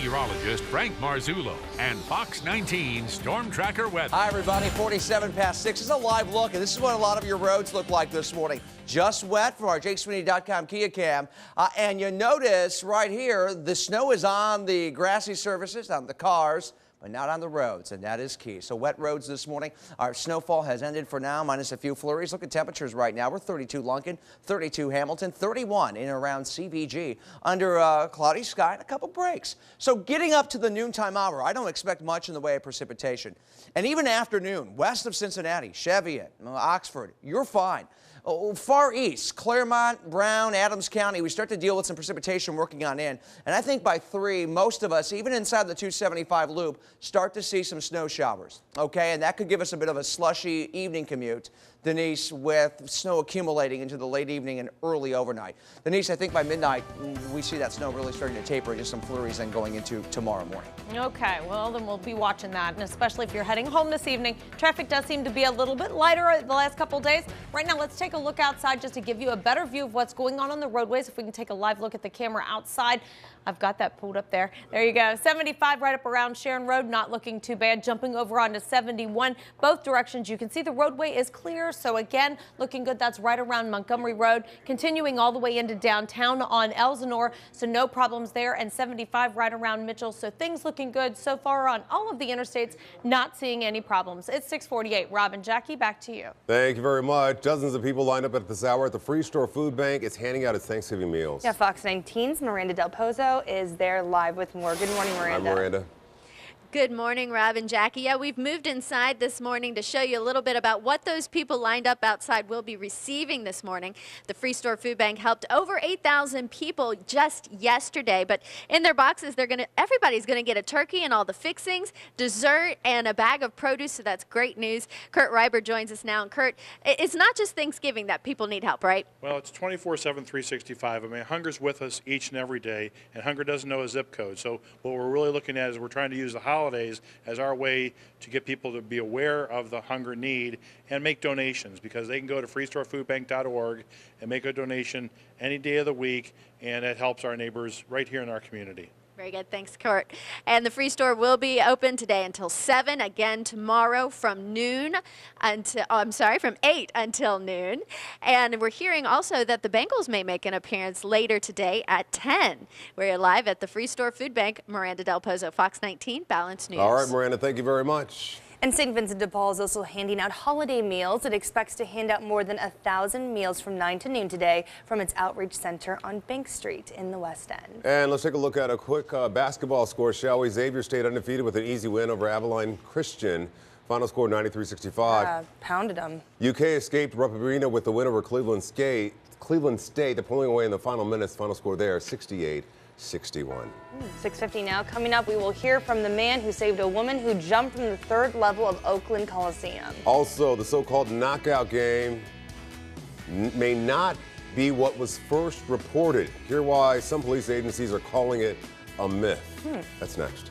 meteorologist Frank Marzullo and Fox 19 Storm Tracker weather. Hi, everybody. 47 past 6 is a live look, and this is what a lot of your roads look like this morning. Just wet from our JakeSweeney.com Kia cam. And you notice right here, the snow is on the grassy surfaces, on the cars, but not on the roads, and that is key. So wet roads this morning. Our snowfall has ended for now, minus a few flurries. Look at temperatures right now. We're 32 Lunkin, 32 Hamilton, 31 in and around CVG under cloudy sky and a couple breaks. So getting up to the noontime hour, I don't expect much in the way of precipitation. And even afternoon, west of Cincinnati, Cheviot, Oxford, you're fine. Far east, Claremont, Brown, Adams County, we start to deal with some precipitation working on in. And I think by 3, most of us, even inside the 275 loop, start to see some snow showers. Okay, and that could give us a bit of a slushy evening commute, Denise, with snow accumulating into the late evening and early overnight. Denise, I think by midnight, we see that snow really starting to taper into some flurries and going into tomorrow morning. Okay, well, then we'll be watching that, and especially if you're heading home this evening. Traffic does seem to be a little bit lighter the last couple days. Right now, let's take a look outside just to give you a better view of what's going on the roadways. If we can take a live look at the camera outside. I've got that pulled up there. There you go. 75 right up around Sharon Road, not looking too bad. Jumping over onto 71, both directions. You can see the roadway is clear. So again, looking good. That's right around Montgomery Road. Continuing all the way into downtown on Elsinore. So no problems there. And 75 right around Mitchell. So things looking good so far on all of the interstates. Not seeing any problems. It's 6:48. Rob and Jackie, back to you. Thank you very much. Dozens of people lined up at this hour at the Freestore Food Bank. It's handing out its Thanksgiving meals. Yeah, Fox 19's Miranda Del Pozo is there live with more. Good morning, Miranda. I'm Miranda. Good morning, Rob and Jackie. Yeah, we've moved inside this morning to show you a little bit about what those people lined up outside will be receiving this morning. The Freestore Food Bank helped over 8,000 people just yesterday, but in their boxes, everybody's gonna get a turkey and all the fixings, dessert, and a bag of produce, so that's great news. Kurt Reiber joins us now. And Kurt, it's not just Thanksgiving that people need help, right? Well, it's 24/7, 365. I mean, hunger's with us each and every day, and hunger doesn't know a zip code. So what we're really looking at is we're trying to use the holidays as our way to get people to be aware of the hunger need and make donations, because they can go to freestorefoodbank.org and make a donation any day of the week, and it helps our neighbors right here in our community. Very good. Thanks, Kurt. And the free store will be open today until 7, again tomorrow from noon until, from 8 until noon. And we're hearing also that the Bengals may make an appearance later today at 10. We're live at the Free Store Food Bank. Miranda Del Pozo, Fox 19, Balance News. All right, Miranda, thank you very much. And St. Vincent de Paul is also handing out holiday meals. It expects to hand out more than 1,000 meals from 9 to noon today from its outreach center on Bank Street in the West End. And let's take a look at a quick basketball score, shall we? Xavier stayed undefeated with an easy win over Avalon Christian. Final score 93-65. Pounded them. UK escaped Rupp Arena with the win over Cleveland State. They're pulling away in the final minutes. Final score there 68-61. 6:50 now. Coming up, we will hear from the man who saved a woman who jumped from the 3rd level of Oakland Coliseum. Also, the so-called knockout game may not be what was first reported. Hear why some police agencies are calling it a myth. That's next.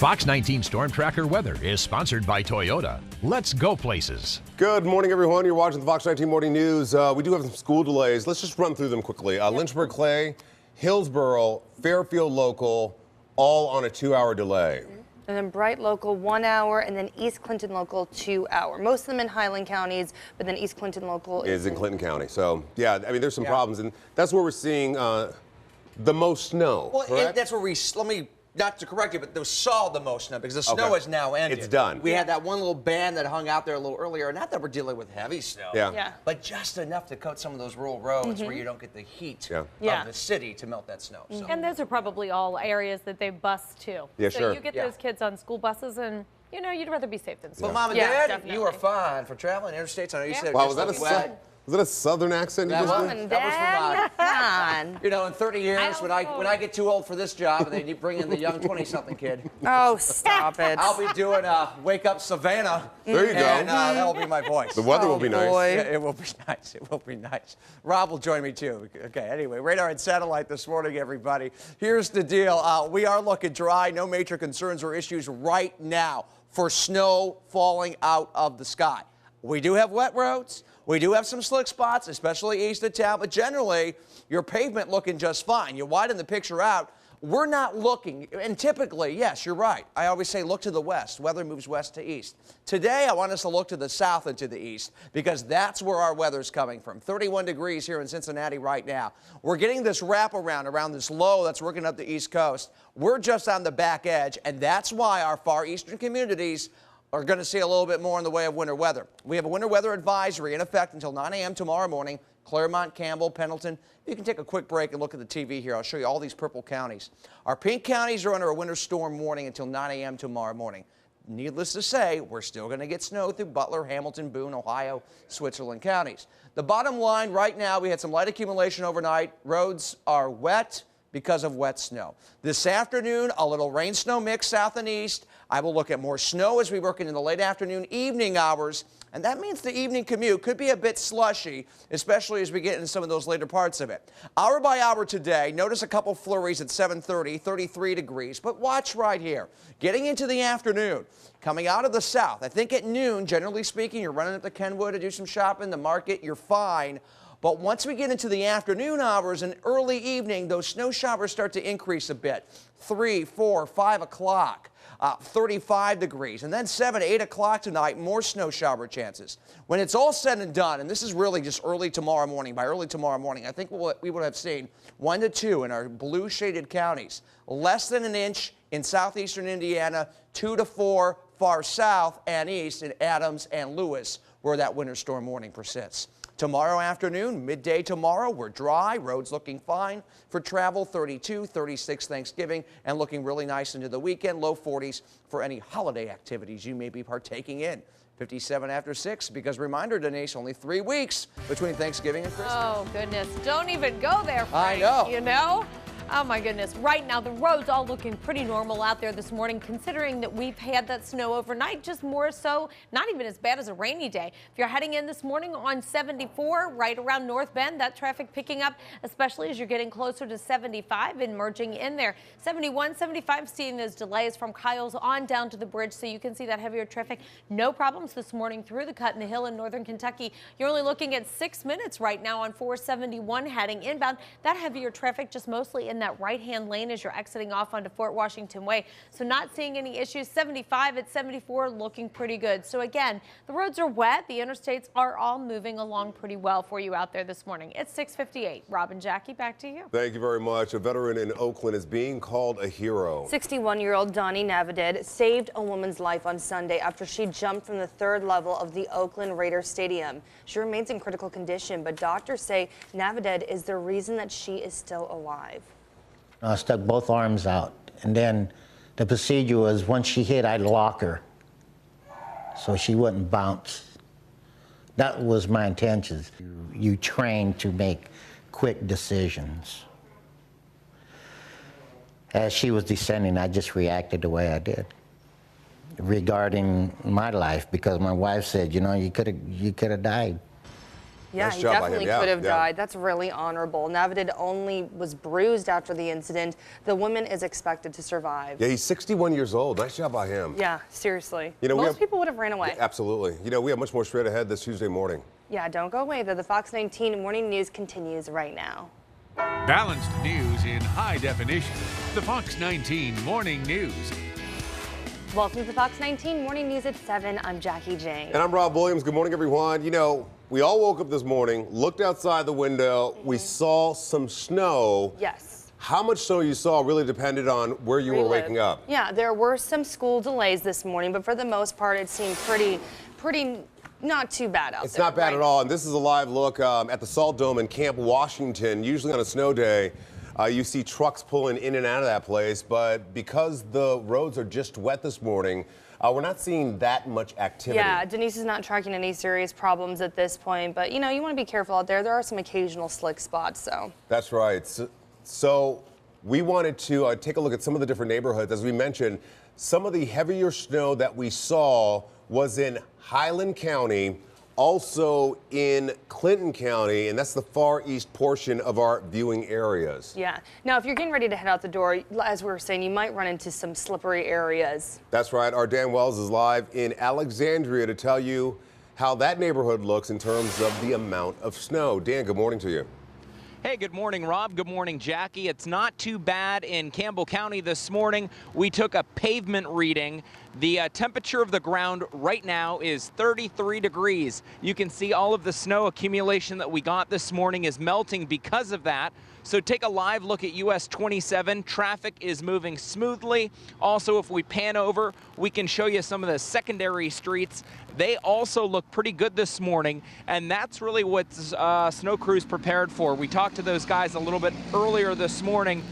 Fox 19 Storm Tracker weather is sponsored by Toyota. Let's go places. Good morning, everyone. You're watching the Fox 19 Morning News. We do have some school delays. Let's just run through them quickly. Lynchburg Clay, Hillsboro, Fairfield Local, all on a 2-hour delay. And then Bright Local 1 hour, and then East Clinton Local 2 hour. Most of them in Highland counties, but then East Clinton Local is in Clinton County. So, yeah, I mean, there's some problems, and that's where we're seeing the most snow. Well, that's where let me, not to correct you, but they saw the most snow because the snow has now ended. It's done. We had that one little band that hung out there a little earlier. Not that we're dealing with heavy snow, but just enough to coat some of those rural roads where you don't get the heat of the city to melt that snow. So. And those are probably all areas that they bus to. Yeah, so sure. you get those kids on school buses and, you know, you'd rather be safe than sorry. But Mom and Dad, definitely. you are fine for traveling interstates. I know you said Wow, just was wet. that a Southern accent you just did? That was Come on. you know, in 30 years, when I get too old for this job and they bring in the young 20-something kid, Oh, stop it. I'll be doing Wake Up Savannah. There you go. And that'll be my voice. The weather will be nice. boy. Yeah, it will be nice. It will be nice. Rob will join me too. Okay, anyway, radar and satellite this morning, everybody. Here's the deal. We are looking dry. No major concerns or issues right now for snow falling out of the sky. We do have wet roads. We do have some slick spots, especially east of town, but generally, your pavement looking just fine. You widen the picture out. We're not looking, and typically, yes, you're right. I always say look to the west. Weather moves west to east. Today, I want us to look to the south and to the east because that's where our weather's coming from. 31 degrees here in Cincinnati right now. We're getting this wraparound around this low that's working up the east coast. We're just on the back edge, and that's why our far eastern communities are going to see a little bit more in the way of winter weather. We have a winter weather advisory in effect until 9 a.m. tomorrow morning. Claremont, Campbell, Pendleton. You can take a quick break and look at the TV here. I'll show you all these purple counties. Our pink counties are under a winter storm warning until 9 a.m. tomorrow morning. Needless to say, we're still going to get snow through Butler, Hamilton, Boone, Ohio, Switzerland counties. The bottom line right now, we had some light accumulation overnight. Roads are wet because of wet snow. This afternoon, a little rain snow mix south and east. I will look at more snow as we work into the late afternoon, evening hours, and that means the evening commute could be a bit slushy, especially as we get into some of those later parts of it. Hour by hour today, notice a couple flurries at 7:30, 33 degrees, but watch right here. Getting into the afternoon, coming out of the south, I think at noon, generally speaking, you're running up to Kenwood to do some shopping, the market, you're fine. But once we get into the afternoon hours and early evening, those snow showers start to increase a bit. 3, 4, 5 o'clock, 35 degrees. And then 7, 8 o'clock tonight, more snow shower chances. When it's all said and done, and this is really just early tomorrow morning, by early tomorrow morning, I think we would have seen 1 to 2 in our blue shaded counties. Less than an inch in southeastern Indiana, 2 to 4 far south and east in Adams and Lewis, where that winter storm warning persists. Tomorrow afternoon, midday tomorrow, we're dry, roads looking fine for travel, 32, 36 Thanksgiving, and looking really nice into the weekend, low 40s for any holiday activities you may be partaking in. 57 after 6, because reminder, Denise, only 3 weeks between Thanksgiving and Christmas. Oh, goodness. Don't even go there, Frank. I know. You know? Oh, my goodness. Right now, the roads all looking pretty normal out there this morning, considering that we've had that snow overnight, just more so, not even as bad as a rainy day. If you're heading in this morning on 74, right around North Bend, that traffic picking up, especially as you're getting closer to 75 and merging in there. 71, 75, seeing those delays from Kyle's on down to the bridge, so you can see that heavier traffic. No problems this morning through the Cut in the Hill in northern Kentucky. You're only looking at 6 minutes right now on 471 heading inbound. That heavier traffic just mostly in that right-hand lane as you're exiting off onto Fort Washington Way. So not seeing any issues. 75 at 74 looking pretty good. So again, the roads are wet. The interstates are all moving along pretty well for you out there this morning. It's 6:58. Rob and Jackie, back to you. Thank you very much. A veteran in Oakland is being called a hero. 61-year-old Donnie Navidad saved a woman's life on Sunday after she jumped from the 3rd level of the Oakland Raiders Stadium. She remains in critical condition, but doctors say Navidad is the reason that she is still alive. I stuck both arms out, and then the procedure was once she hit, I'd lock her so she wouldn't bounce. That was my intentions. You train to make quick decisions. As she was descending, I just reacted the way I did regarding my life, because my wife said, you know, you could have died. Yeah, Nice he job by him. definitely could have died. That's really honorable. Navidad only was bruised after the incident. The woman is expected to survive. Yeah, he's 61 years old. Nice job by him. Yeah, seriously. You know, Most people would have ran away. Absolutely. You know, we have much more straight ahead this Tuesday morning. Yeah, don't go away though. The Fox 19 Morning News continues right now. Balanced news in high definition. The Fox 19 Morning News. Welcome to the Fox 19 Morning News at 7. I'm Jackie Jane. And I'm Rob Williams. Good morning, everyone. You know, we all woke up this morning, looked outside the window, we saw some snow. Yes. How much snow you saw really depended on where you were waking up. Yeah, there were some school delays this morning, but for the most part, it seemed pretty not too bad out there. It's not bad at all. And this is a live look at the Salt Dome in Camp Washington. Usually on a snow day, you see trucks pulling in and out of that place, but because the roads are just wet this morning, we're not seeing that much activity. Yeah, Denise is not tracking any serious problems at this point, but you know, you want to be careful out there. There are some occasional slick spots, so. That's right. So we wanted to take a look at some of the different neighborhoods. As we mentioned, some of the heavier snow that we saw was in Highland County, also in Clinton County, and that's the far east portion of our viewing areas. Yeah. Now, if you're getting ready to head out the door, as we were saying, you might run into some slippery areas. That's right. Our Dan Wells is live in Alexandria to tell you how that neighborhood looks in terms of the amount of snow. Dan, good morning to you. Hey, good morning, Rob. Good morning, Jackie. It's not too bad in Campbell County this morning. We took a pavement reading. The temperature of the ground right now is 33 degrees. You can see all of the snow accumulation that we got this morning is melting because of that. So take a live look at US 27. Traffic is moving smoothly. Also, if we pan over, we can show you some of the secondary streets. They also look pretty good this morning, and that's really what snow crews prepared for. We talked to those guys a little bit earlier this morning.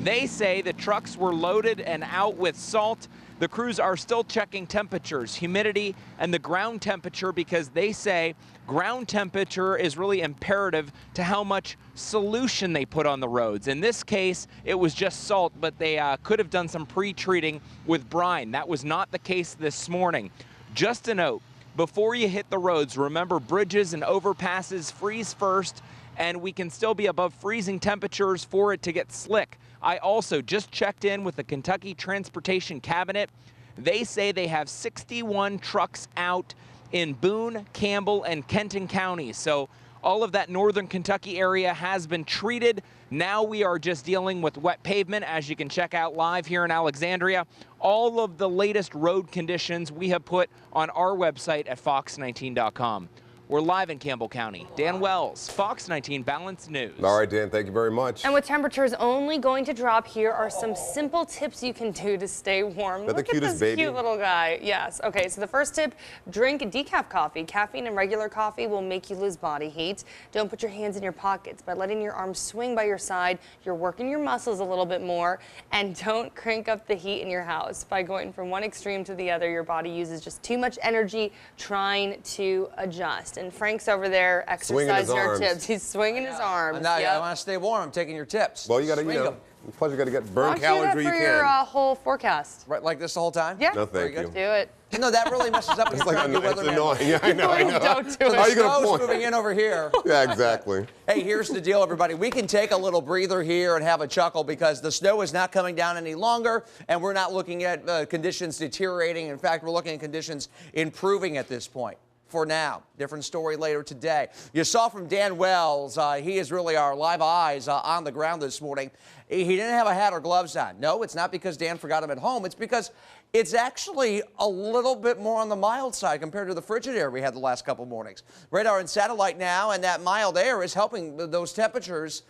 They say the trucks were loaded and out with salt. The crews are still checking temperatures, humidity, and the ground temperature because they say ground temperature is really imperative to how much solution they put on the roads. In this case, it was just salt, but they could have done some pre-treating with brine. That was not the case this morning. Just a note, before you hit the roads, remember bridges and overpasses freeze first, and we can still be above freezing temperatures for it to get slick. I also just checked in with the Kentucky Transportation Cabinet. They say they have 61 trucks out in Boone, Campbell, and Kenton counties. So all of that northern Kentucky area has been treated. Now we are just dealing with wet pavement, as you can check out live here in Alexandria. All of the latest road conditions we have put on our website at fox19.com. We're live in Campbell County. Dan Wells, Fox 19 Balanced News. All right, Dan, thank you very much. And with temperatures only going to drop, here are some simple tips you can do to stay warm. Is that the cutest this baby? Cute little guy. Yes. Okay, so the first tip, drink decaf coffee. Caffeine in regular coffee will make you lose body heat. Don't put your hands in your pockets. By letting your arms swing by your side, you're working your muscles a little bit more. And don't crank up the heat in your house. By going from one extreme to the other, your body uses just too much energy trying to adjust. And Frank's over there exercising our tips. He's swinging his arms. I want to stay warm. I'm taking your tips. Well, you got to, plus you got to get burn calories where you can. Your whole forecast. Right, like this the whole time? Yeah. No, thank you. Do it. You know, that really messes up. It's like it's annoying. Yeah, I know. Don't do it. How are you going to Snow's point? moving in over here. Yeah, exactly. Hey, here's the deal, everybody. We can take a little breather here and have a chuckle because the snow is not coming down any longer, and we're not looking at conditions deteriorating. In fact, we're looking at conditions improving at this point. For now. Different story later today. You saw from Dan Wells, he is really our live eyes on the ground this morning. He didn't have a hat or gloves on. No, it's not because Dan forgot them at home. It's because it's actually a little bit more on the mild side compared to the frigid air we had the last couple mornings. Radar and satellite now, and that mild air is helping those temperatures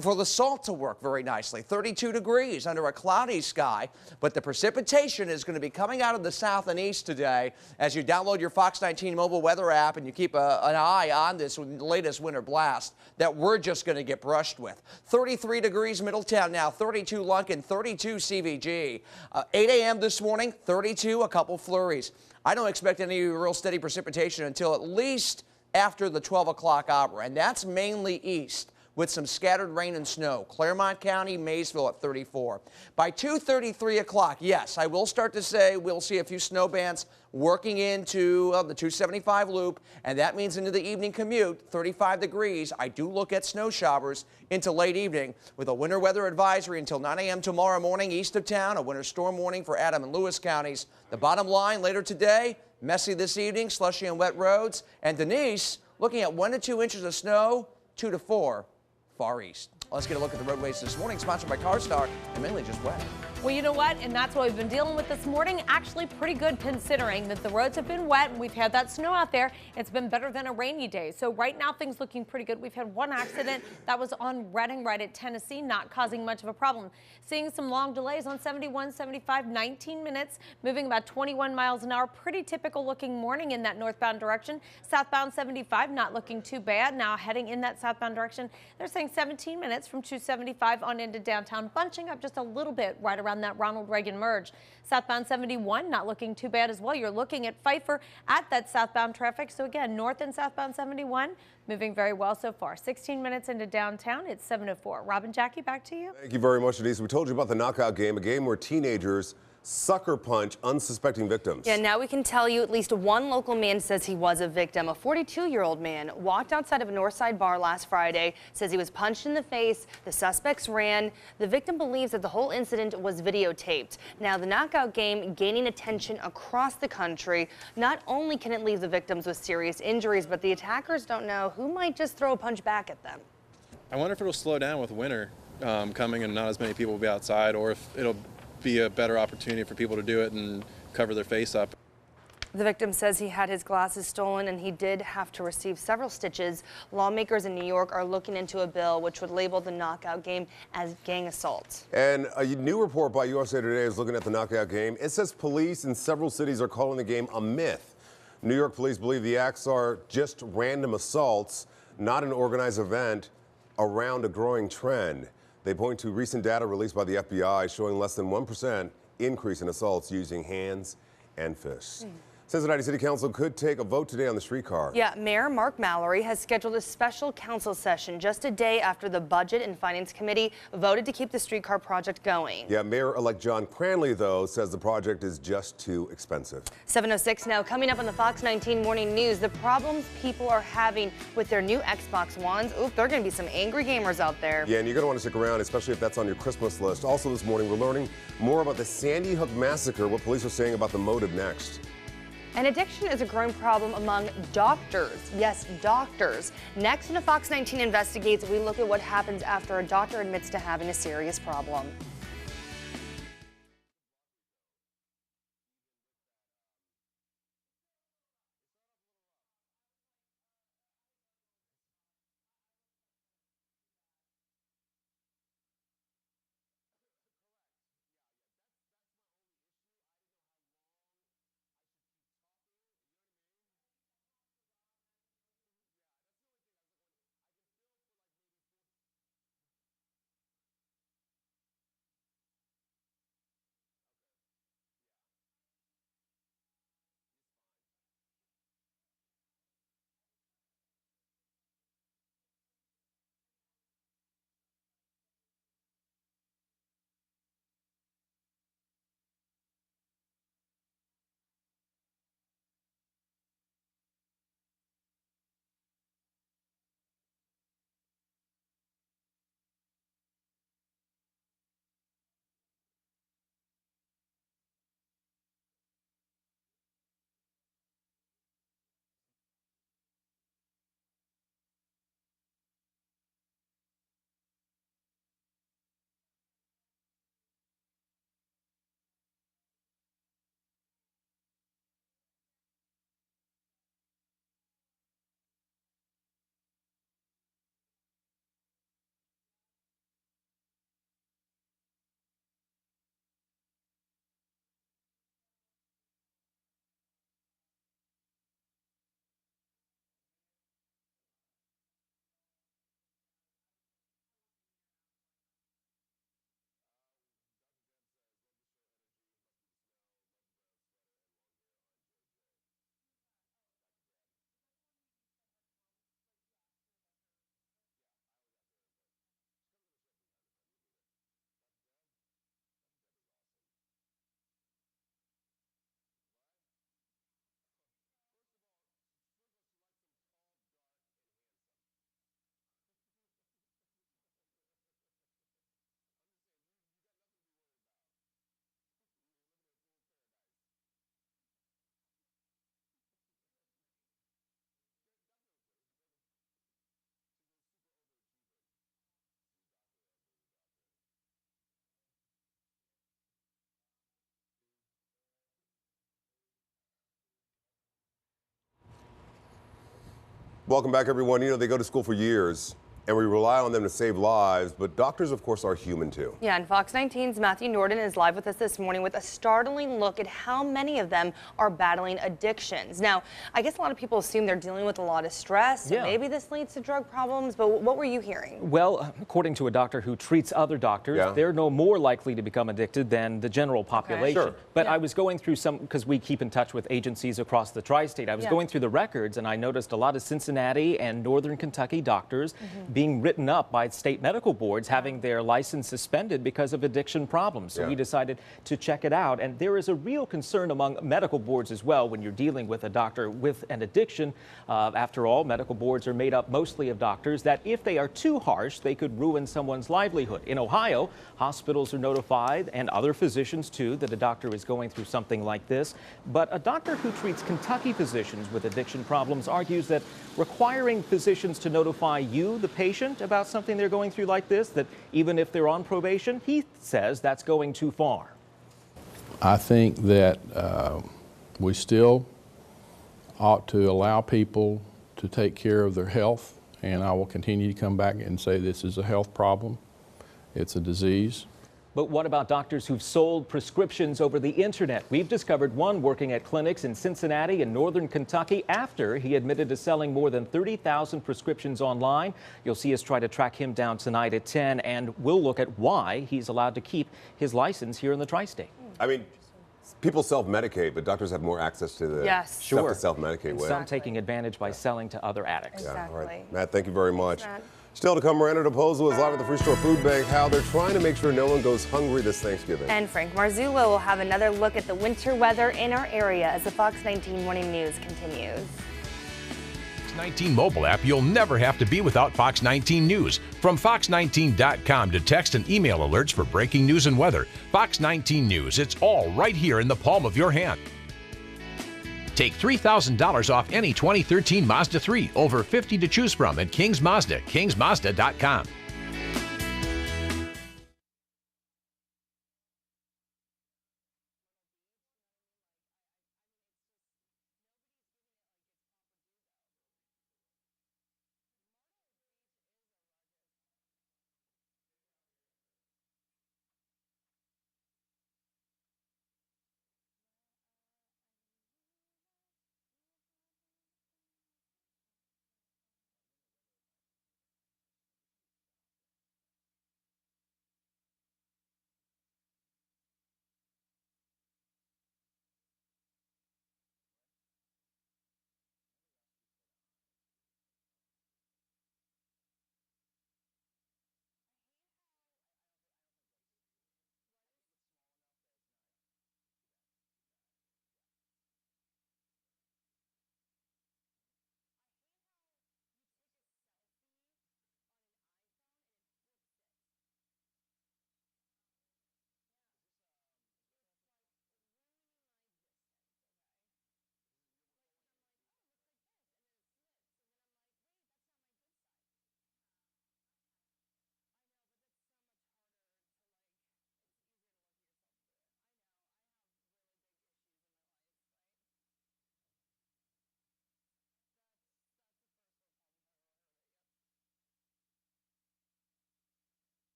for the salt to work very nicely. 32 degrees under a cloudy sky, but the precipitation is going to be coming out of the south and east today as you download your Fox 19 mobile weather app and you keep an eye on this latest winter blast that we're just going to get brushed with. 33 degrees Middletown now, 32 Lunkin, 32 CVG. 8 a.m. this morning, 32, a couple flurries. I don't expect any real steady precipitation until at least after the 12 o'clock hour, and that's mainly east. with some scattered rain and snow. Claremont County, Maysville at 34. By 2:33 o'clock, yes, I will start to say we'll see a few snow bands working into the 275 loop, and that means into the evening commute, 35 degrees. I do look at snow showers into late evening with a winter weather advisory until 9 a.m. tomorrow morning east of town, a winter storm warning for Adam and Lewis counties. The bottom line later today, messy this evening, slushy and wet roads. And Denise, looking at 1 to 2 inches of snow, 2 to 4 far east. Let's get a look at the roadways this morning, sponsored by CarStar, and mainly just wet. Well, you know what? And that's what we've been dealing with this morning. Actually pretty good considering that the roads have been wet and we've had that snow out there. It's been better than a rainy day. So right now things looking pretty good. We've had one accident that was on Reading right at Tennessee, not causing much of a problem. Seeing some long delays on 71, 75, 19 minutes, moving about 21 miles an hour. Pretty typical looking morning in that northbound direction. Southbound 75 not looking too bad. Now heading in that southbound direction, they're saying 17 minutes from 275 on into downtown, bunching up just a little bit right around that Ronald Reagan merge. Southbound 71 not looking too bad as well. You're looking at Pfeiffer at that southbound traffic. So again, north and southbound 71 moving very well so far. 16 minutes into downtown. It's 7:04. Robin, Jackie, back to you. Thank you very much, Denise. We told you about the knockout game, a game where teenagers sucker punch unsuspecting victims. Yeah, now we can tell you at least one local man says he was a victim. A 42-year-old man walked outside of a Northside bar last Friday, says he was punched in the face. The suspects ran. The victim believes that the whole incident was videotaped. Now, the knockout game gaining attention across the country. Not only can it leave the victims with serious injuries, but the attackers don't know who might just throw a punch back at them. I wonder if it'll slow down with winter coming and not as many people will be outside, or if it'll be a better opportunity for people to do it and cover their face up. The victim says he had his glasses stolen and he did have to receive several stitches. Lawmakers in New York are looking into a bill which would label the knockout game as gang assault. And a new report by USA Today is looking at the knockout game. It says police in several cities are calling the game a myth. New York police believe the acts are just random assaults, not an organized event around a growing trend. They point to recent data released by the FBI showing less than 1% increase in assaults using hands and fists. Cincinnati City Council could take a vote today on the streetcar. Yeah, Mayor Mark Mallory has scheduled a special council session just a day after the Budget and Finance Committee voted to keep the streetcar project going. Yeah, Mayor-elect John Cranley, though, says the project is just too expensive. 7:06 now. Coming up on the Fox 19 Morning News, the problems people are having with their new Xbox Ones. Oop, there are going to be some angry gamers out there. Yeah, and you're going to want to stick around, especially if that's on your Christmas list. Also this morning, we're learning more about the Sandy Hook Massacre, what police are saying about the motive next. And addiction is a growing problem among doctors. Yes, doctors. Next in a Fox 19 Investigates, we look at what happens after a doctor admits to having a serious problem. Welcome back, everyone. You know, they go to school for years, and we rely on them to save lives, but doctors, of course, are human too. Yeah, and Fox 19's Matthew Norden is live with us this morning with a startling look at how many of them are battling addictions. Now, I guess a lot of people assume they're dealing with a lot of stress, so maybe this leads to drug problems, but what were you hearing? Well, according to a doctor who treats other doctors, they're no more likely to become addicted than the general population. Sure. But I was going through some, because we keep in touch with agencies across the tri-state, I was going through the records and I noticed a lot of Cincinnati and Northern Kentucky doctors being written up by state medical boards having their license suspended because of addiction problems. So we decided to check it out. And there is a real concern among medical boards as well when you're dealing with a doctor with an addiction. After all, medical boards are made up mostly of doctors that if they are too harsh, they could ruin someone's livelihood. In Ohio, hospitals are notified, and other physicians too, that a doctor is going through something like this. But a doctor who treats Kentucky physicians with addiction problems argues that requiring physicians to notify you, the patient, about something they're going through like this, that even if they're on probation, he says that's going too far. I think that we still ought to allow people to take care of their health, and I will continue to come back and say this is a health problem. It's a disease. But what about doctors who've sold prescriptions over the internet? We've discovered one working at clinics in Cincinnati and Northern Kentucky after he admitted to selling more than 30,000 prescriptions online. You'll see us try to track him down tonight at 10, and we'll look at why he's allowed to keep his license here in the tri-state. I mean, people self-medicate, but doctors have more access to the stuff to self-medicate with. Some taking advantage by selling to other addicts. Yeah, all right. Matt, thank you very much. Still to come, Miranda DePozo is live at the Free Store Food Bank, how they're trying to make sure no one goes hungry this Thanksgiving. And Frank Marzullo will have another look at the winter weather in our area as the Fox 19 Morning News continues. Fox 19 mobile app, you'll never have to be without Fox 19 News. From fox19.com to text and email alerts for breaking news and weather. Fox 19 News, it's all right here in the palm of your hand. Take $3,000 off any 2013 Mazda 3, over 50 to choose from at Kings Mazda, kingsmazda.com.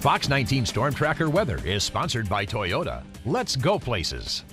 Fox 19 Storm Tracker weather is sponsored by Toyota. Let's go places.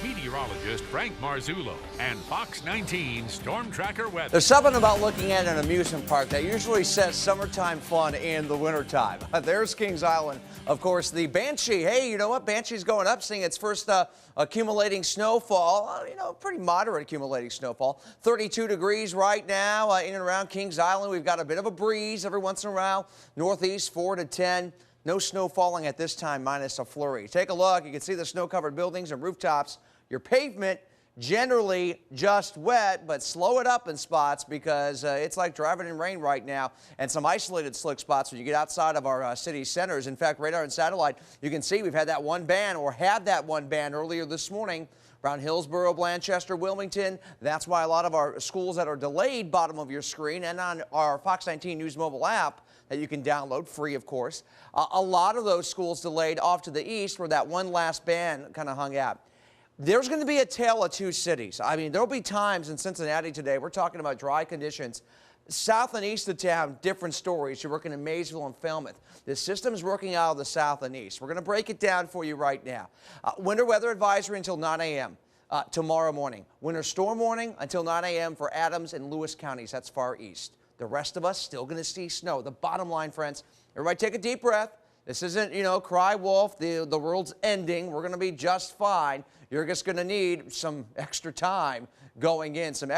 Meteorologist Frank Marzullo and Fox 19 Storm Tracker weather. There's something about looking at an amusement park that usually says summertime fun in the wintertime. There's Kings Island. Of course, the Banshee. Hey, you know what? Banshee's going up, seeing its first accumulating snowfall. Pretty moderate accumulating snowfall. 32 degrees right now in and around Kings Island. We've got a bit of a breeze every once in a while. Northeast 4 to 10. No snow falling at this time, minus a flurry. Take a look. You can see the snow-covered buildings and rooftops. Your pavement generally just wet, but slow it up in spots because it's like driving in rain right now, and some isolated slick spots when you get outside of our city centers. In fact, radar and satellite, you can see we've had that one ban, or had that one ban earlier this morning around Hillsborough, Blanchester, Wilmington. That's why a lot of our schools that are delayed, bottom of your screen, and on our Fox 19 News mobile app that you can download free, of course. A lot of those schools delayed off to the east where that one last ban kind of hung out. There's going to be a tale of two cities. I mean, there'll be times in Cincinnati today, we're talking about dry conditions. South and east of town, different stories. You're working in Maysville and Falmouth. The system's working out of the south and east. We're going to break it down for you right now. Winter weather advisory until 9 a.m. Tomorrow morning. Winter storm warning until 9 a.m. for Adams and Lewis counties. That's far east. The rest of us still going to see snow. The bottom line, friends, everybody take a deep breath. This isn't, cry wolf, the world's ending. We're going to be just fine. You're just going to need some extra time going into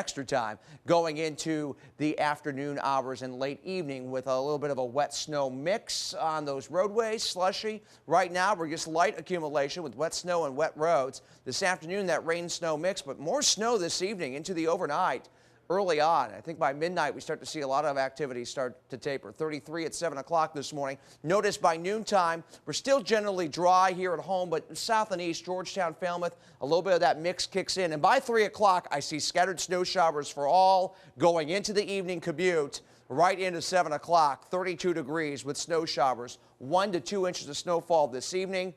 the afternoon hours and late evening with a little bit of a wet snow mix on those roadways, slushy. Right now, we're just light accumulation with wet snow and wet roads. This afternoon, that rain-snow mix, but more snow this evening into the overnight. Early on, I think by midnight, we start to see a lot of activity start to taper. 33 at 7 o'clock this morning. Notice by noontime, we're still generally dry here at home, but south and east, Georgetown, Falmouth, a little bit of that mix kicks in. And by 3 o'clock, I see scattered snow showers for all going into the evening commute right into 7 o'clock. 32 degrees with snow showers. 1 to 2 inches of snowfall this evening,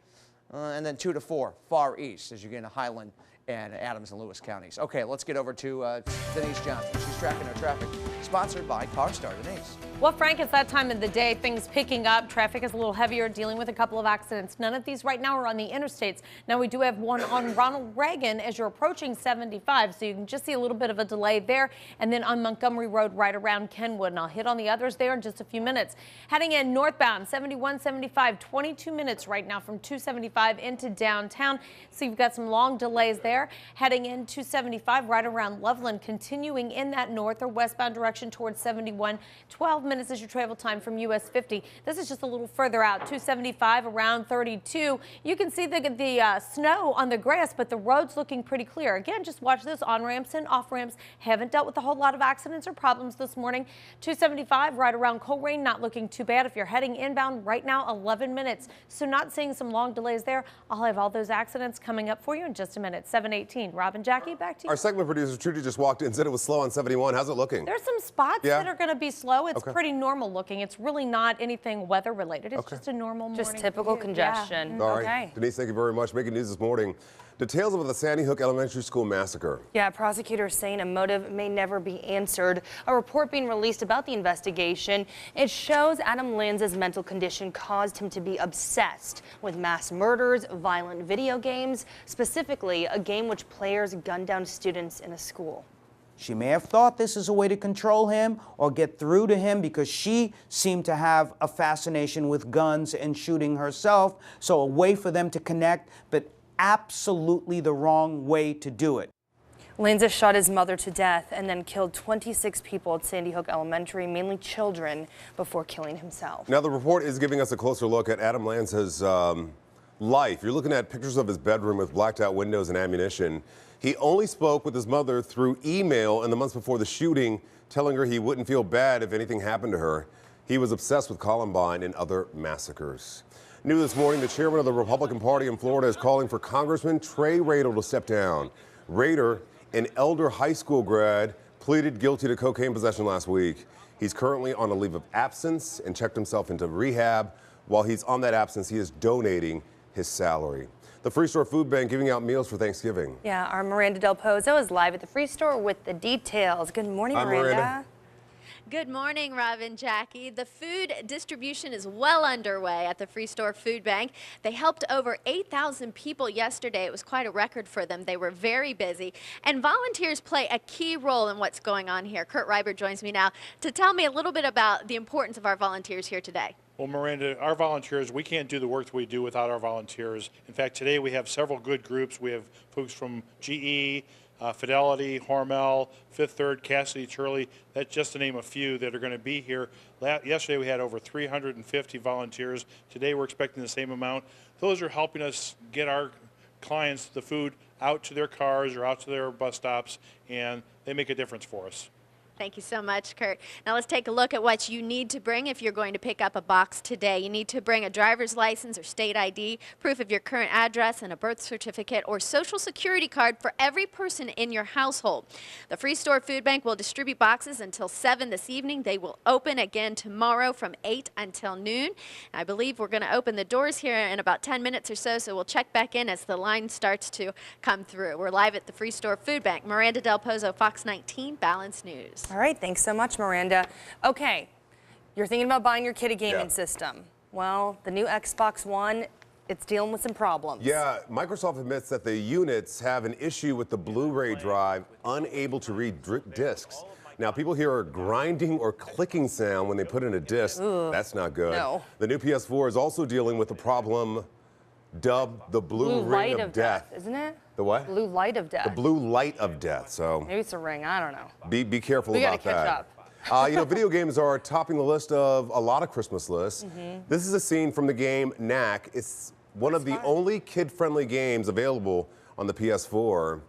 and then 2 to 4 far east as you get into Highland and Adams and Lewis counties. Okay, let's get over to Denise Johnson. She's tracking our traffic, sponsored by CarStar. Denise. Well, Frank, it's that time of the day. Things picking up. Traffic is a little heavier, dealing with a couple of accidents. None of these right now are on the interstates. Now, we do have one on Ronald Reagan as you're approaching 75, so you can just see a little bit of a delay there. And then on Montgomery Road right around Kenwood, and I'll hit on the others there in just a few minutes. Heading in northbound, 71, 75, 22 minutes right now from 275 into downtown. So you've got some long delays there. Heading into 75 right around Loveland, continuing in that north or westbound direction towards 71. 12 minutes is your travel time from US 50. This is just a little further out, 275 around 32. You can see the snow on the grass, but the road's looking pretty clear. Again, just watch this. On ramps and off ramps haven't dealt with a whole lot of accidents or problems this morning. 275 right around Colerain, not looking too bad. If you're heading inbound right now, 11 minutes. So not seeing some long delays there. I'll have all those accidents coming up for you in just a minute. 7:18. Rob and Jackie, back to you. Our segment producer Trudy just walked in and said it was slow on 71. How's it looking? There's some spots that are going to be slow. It's Okay. pretty normal looking. It's really not anything weather related. It's just a normal morning. Just typical congestion. Yeah. All right. Okay. Denise, thank you very much. Making news this morning. Details of the Sandy Hook Elementary School massacre. Yeah, prosecutors saying a motive may never be answered. A report being released about the investigation. It shows Adam Lanza's mental condition caused him to be obsessed with mass murders, violent video games, specifically a game which players gunned down students in a school. She may have thought this is a way to control him or get through to him because she seemed to have a fascination with guns and shooting herself. So a way for them to connect, but absolutely the wrong way to do it. Lanza shot his mother to death and then killed 26 people at Sandy Hook Elementary, mainly children, before killing himself. Now, the report is giving us a closer look at Adam Lanza's life. You're looking at pictures of his bedroom with blacked out windows and ammunition. He only spoke with his mother through email in the months before the shooting, telling her he wouldn't feel bad if anything happened to her. He was obsessed with Columbine and other massacres. New this morning, the chairman of the Republican Party in Florida is calling for Congressman Trey Rader to step down. Rader, an Elder High School grad, pleaded guilty to cocaine possession last week. He's currently on a leave of absence and checked himself into rehab. While he's on that absence, he is donating his salary. The Free Store Food Bank giving out meals for Thanksgiving. Yeah, our Miranda Del Pozo is live at the Free Store with the details. Good morning, Hi, Miranda. Miranda. Good morning, Rob and Jackie. The food distribution is well underway at the Free Store Food Bank. They helped over 8,000 people yesterday. It was quite a record for them. They were very busy. And volunteers play a key role in what's going on here. Kurt Reiber joins me now to tell me a little bit about the importance of our volunteers here today. Well, Miranda, our volunteers, we can't do the work that we do without our volunteers. In fact, today we have several good groups. We have folks from GE, Fidelity, Hormel, Fifth Third, Cassidy Turley. That's just to name a few that are going to be here. Yesterday we had over 350 volunteers. Today we're expecting the same amount. Those are helping us get our clients the food out to their cars or out to their bus stops, and they make a difference for us. Thank you so much, Kurt. Now let's take a look at what you need to bring if you're going to pick up a box today. You need to bring a driver's license or state ID, proof of your current address, and a birth certificate or social security card for every person in your household. The Free Store Food Bank will distribute boxes until 7 this evening. They will open again tomorrow from 8 until noon. I believe we're going to open the doors here in about 10 minutes or so, so we'll check back in as the line starts to come through. We're live at the Free Store Food Bank. Miranda Del Pozo, Fox 19, Balance News. All right, thanks so much, Miranda. Okay, you're thinking about buying your kid a gaming system. Well, the new Xbox One, it's dealing with some problems. Yeah, Microsoft admits that the units have an issue with the Blu-ray drive, unable to read discs. Now, people hear a grinding or clicking sound when they put in a disc. Ooh, that's not good. no. The new PS4 is also dealing with a problem dubbed the Blue Ring light of Death. Isn't it? The what? Blue light of death. The blue light of death. So Maybe it's a ring. I don't know. be careful We about gotta catch that. up. You know, video games are topping the list of a lot of Christmas lists. This is a scene from the game Knack. It's one of the only kid-friendly games available on the PS4.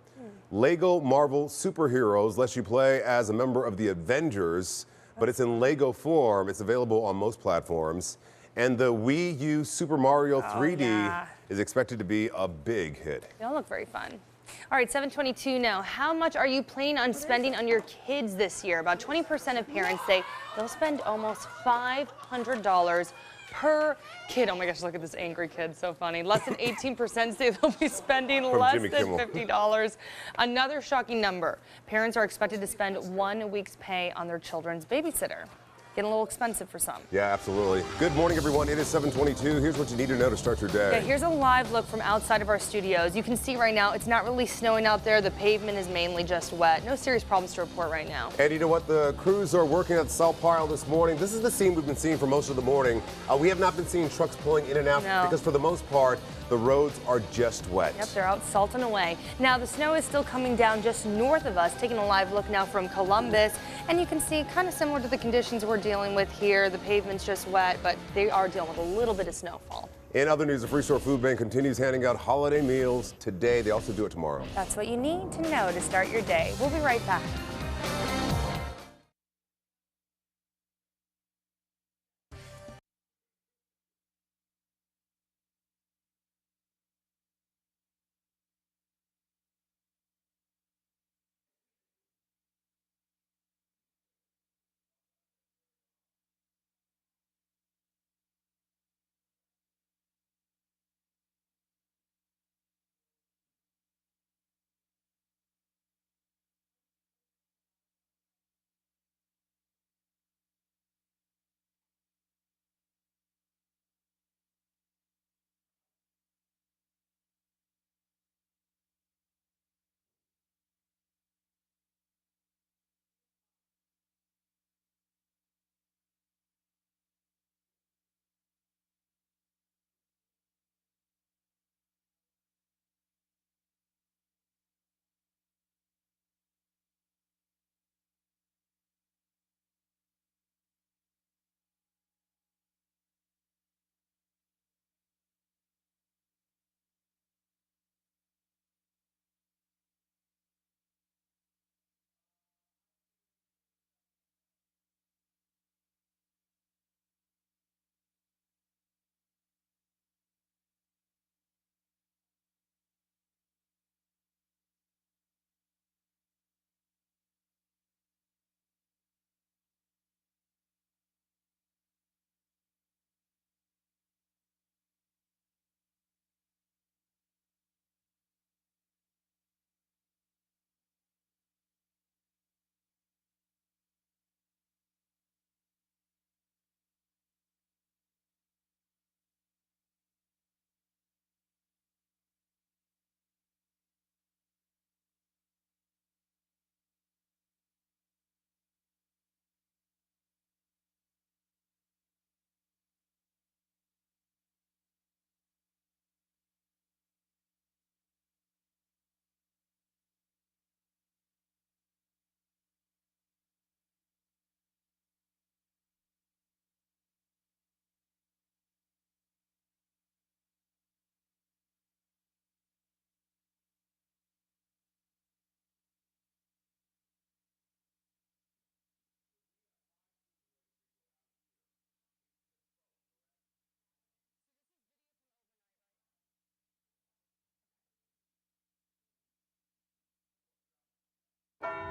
Lego Marvel Superheroes lets you play as a member of the Avengers, but it's in Lego form. It's available on most platforms. And the Wii U Super Mario 3D is expected to be a big hit. They all look very fun. All right, 7:22 now. How much are you planning on spending on your kids this year? About 20% of parents say they'll spend almost $500 per kid. Oh my gosh, look at this angry kid, so funny. Less than 18% say they'll be spending less Jimmy than Kimmel. $50. Another shocking number. Parents are expected to spend 1 week's pay on their children's babysitter. Getting a little expensive for some. Yeah, absolutely. Good morning, everyone. It is 7:22. Here's what you need to know to start your day. Yeah, here's a live look from outside of our studios. You can see right now it's not really snowing out there. The pavement is mainly just wet. No serious problems to report right now. And you know what? The crews are working at the salt pile this morning. This is the scene we've been seeing for most of the morning. We have not been seeing trucks pulling in and out because for the most part, the roads are just wet. Yep, they're out salting away. Now, the snow is still coming down just north of us. Taking a live look now from Columbus. And you can see kind of similar to the conditions we're dealing with here. The pavement's just wet, but they are dealing with a little bit of snowfall. In other news, the Free Store Food Bank continues handing out holiday meals today. They also do it tomorrow. That's what you need to know to start your day. We'll be right back.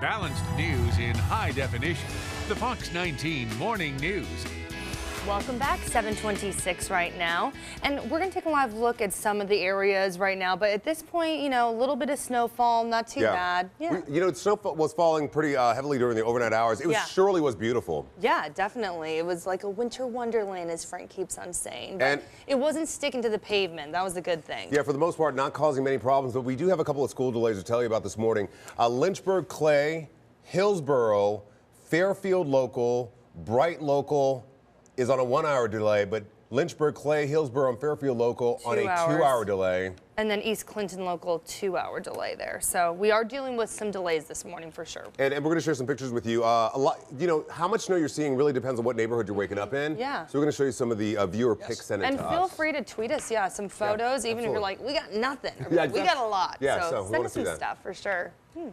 Balanced news in high definition. The Fox 19 Morning News. Welcome back, 7:26 right now. And we're going to take a live look at some of the areas right now. But at this point, you know, a little bit of snowfall, not too bad. Yeah. You know, snow was falling pretty heavily during the overnight hours. It surely was beautiful. Yeah, definitely. It was like a winter wonderland, as Frank keeps on saying. But it wasn't sticking to the pavement. That was a good thing. Yeah, for the most part, not causing many problems. But we do have a couple of school delays to tell you about this morning. Lynchburg, Clay, Hillsborough, Fairfield local, Bright local is on a 1-hour delay, but Lynchburg, Clay, Hillsborough, and Fairfield local on a 2-hour delay. And then East Clinton local, 2-hour delay there. So we are dealing with some delays this morning for sure. And we're going to share some pictures with you. A lot, you know, how much snow you're seeing really depends on what neighborhood you're waking up in. Yeah. So we're going to show you some of the viewer pics sent in to us. And feel free to tweet us, some photos, even if you're like, we got nothing. Or we got a lot. Yeah, so send us some stuff for sure.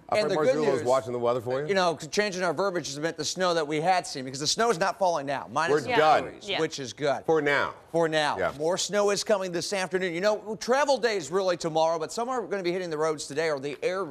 And the good news is watching the weather for you. You know, changing our verbiage has meant the snow that we had seen, because the snow is not falling now. We're done. Which is good. For now. For now. Yeah. More snow is coming this afternoon. You know, travel day is really tomorrow, but some are going to be hitting the roads today, or the air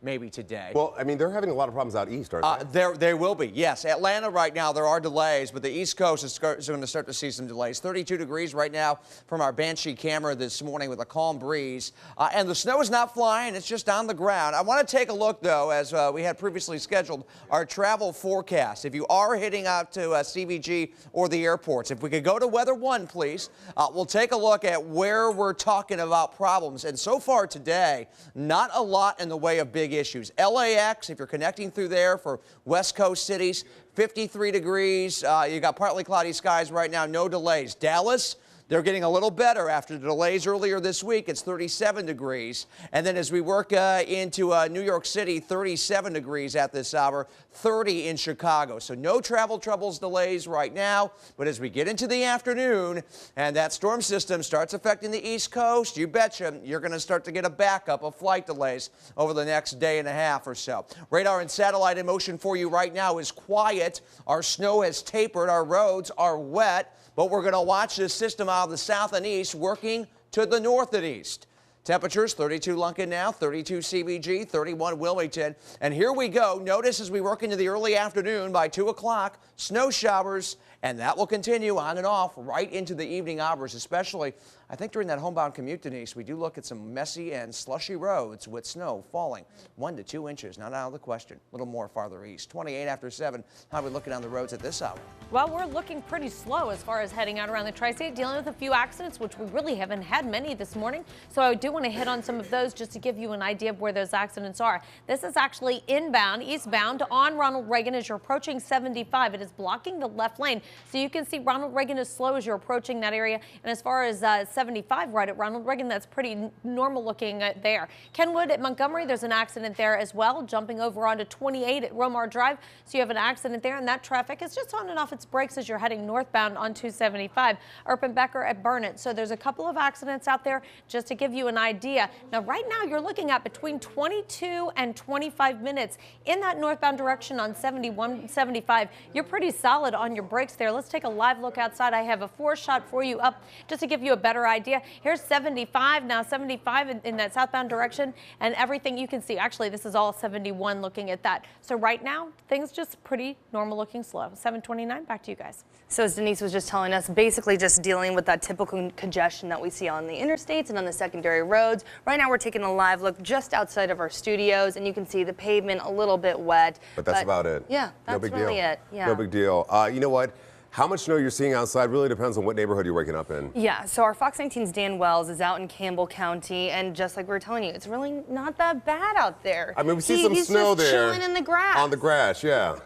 maybe today. Well, I mean, they're having a lot of problems out east, aren't they? There will be, yes. Atlanta right now, there are delays, but the East Coast is going to start to see some delays. 32 degrees right now from our Banshee camera this morning with a calm breeze. And the snow is not flying, it's just on the ground. I want to take a look, though, as we had previously scheduled, our travel forecast. If you are heading out to CVG or the airports, if we could go to Weather 1, please, we'll take a look at where we're talking about problems. And so far today, not a lot in the way of big issues. LAX, if you're connecting through there for West Coast cities, 53 degrees. You got partly cloudy skies right now, no delays. Dallas, they're getting a little better after the delays earlier this week. It's 37 degrees. And then as we work into New York City, 37 degrees at this hour, 30 in Chicago. So no travel troubles, delays right now. But as we get into the afternoon and that storm system starts affecting the East Coast, you betcha you're going to start to get a backup of flight delays over the next day and a half or so. Radar and satellite in motion for you right now is quiet. Our snow has tapered. Our roads are wet. But we're going to watch this system out of the south and east working to the north and east. Temperatures 32 Lunkin now, 32 CVG, 31 Wilmington. And here we go. Notice as we work into the early afternoon, by 2 o'clock, snow showers, and that will continue on and off right into the evening hours, especially, I think, during that homebound commute, Denise. We do look at some messy and slushy roads with snow falling 1 to 2 inches. Not out of the question. A little more farther east. 28 after 7. How are we looking on the roads at this hour? Well, we're looking pretty slow as far as heading out around the tri-state, dealing with a few accidents, which we really haven't had many this morning. So I do want to hit on some of those just to give you an idea of where those accidents are. This is actually inbound, eastbound on Ronald Reagan as you're approaching 75. It is blocking the left lane. So you can see Ronald Reagan is slow as you're approaching that area. And as far as 75 right at Ronald Reagan, that's pretty normal looking there. Kenwood at Montgomery, there's an accident there as well, jumping over onto 28 at Romar Drive. So you have an accident there, and that traffic is just on and off its brakes as you're heading northbound on 275. Urban Becker at Burnett. So there's a couple of accidents out there just to give you an idea. Now, right now, you're looking at between 22 and 25 minutes in that northbound direction on 71, 75. You're pretty solid on your brakes there. Let's take a live look outside. I have a 4-shot for you up just to give you a better idea. Here's 75, now 75 in that southbound direction, and everything you can see. Actually, this is all 71 looking at that. So right now, things just pretty normal looking slow. 729, back to you guys. So as Denise was just telling us, basically just dealing with that typical congestion that we see on the interstates and on the secondary roads. Right now we're taking a live look just outside of our studios, and you can see the pavement a little bit wet. But that's about it. Yeah, that's no big really deal. it. Yeah. No big deal. You know what? How much snow you're seeing outside really depends on what neighborhood you're waking up in. Yeah, so our Fox 19's Dan Wells is out in Campbell County, and just like we were telling you, it's really not that bad out there. I mean, we see some snow there. He's just chilling in the grass. On the grass, yeah.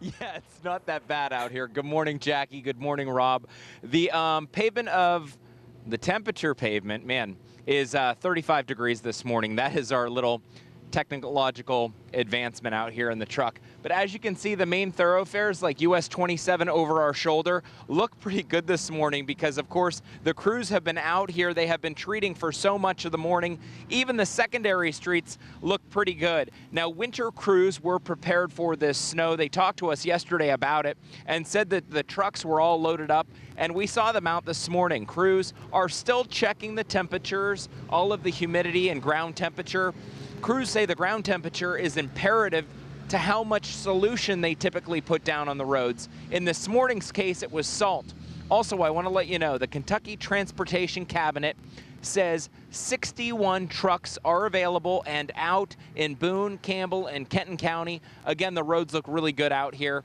Yeah, it's not that bad out here. Good morning, Jackie. Good morning, Rob. The pavement of the temperature pavement, man, is 35 degrees this morning. That is our little technological advancement out here in the truck. But as you can see, the main thoroughfares like US 27 over our shoulder look pretty good this morning because, of course, the crews have been out here. They have been treating for so much of the morning. Even the secondary streets look pretty good. Now, winter crews were prepared for this snow. They talked to us yesterday about it and said that the trucks were all loaded up, and we saw them out this morning. Crews are still checking the temperatures, all of the humidity and ground temperature. Crews say the ground temperature is imperative to how much solution they typically put down on the roads. In this morning's case, it was salt. Also, I want to let you know the Kentucky Transportation Cabinet says 61 trucks are available and out in Boone, Campbell, and Kenton County. Again, the roads look really good out here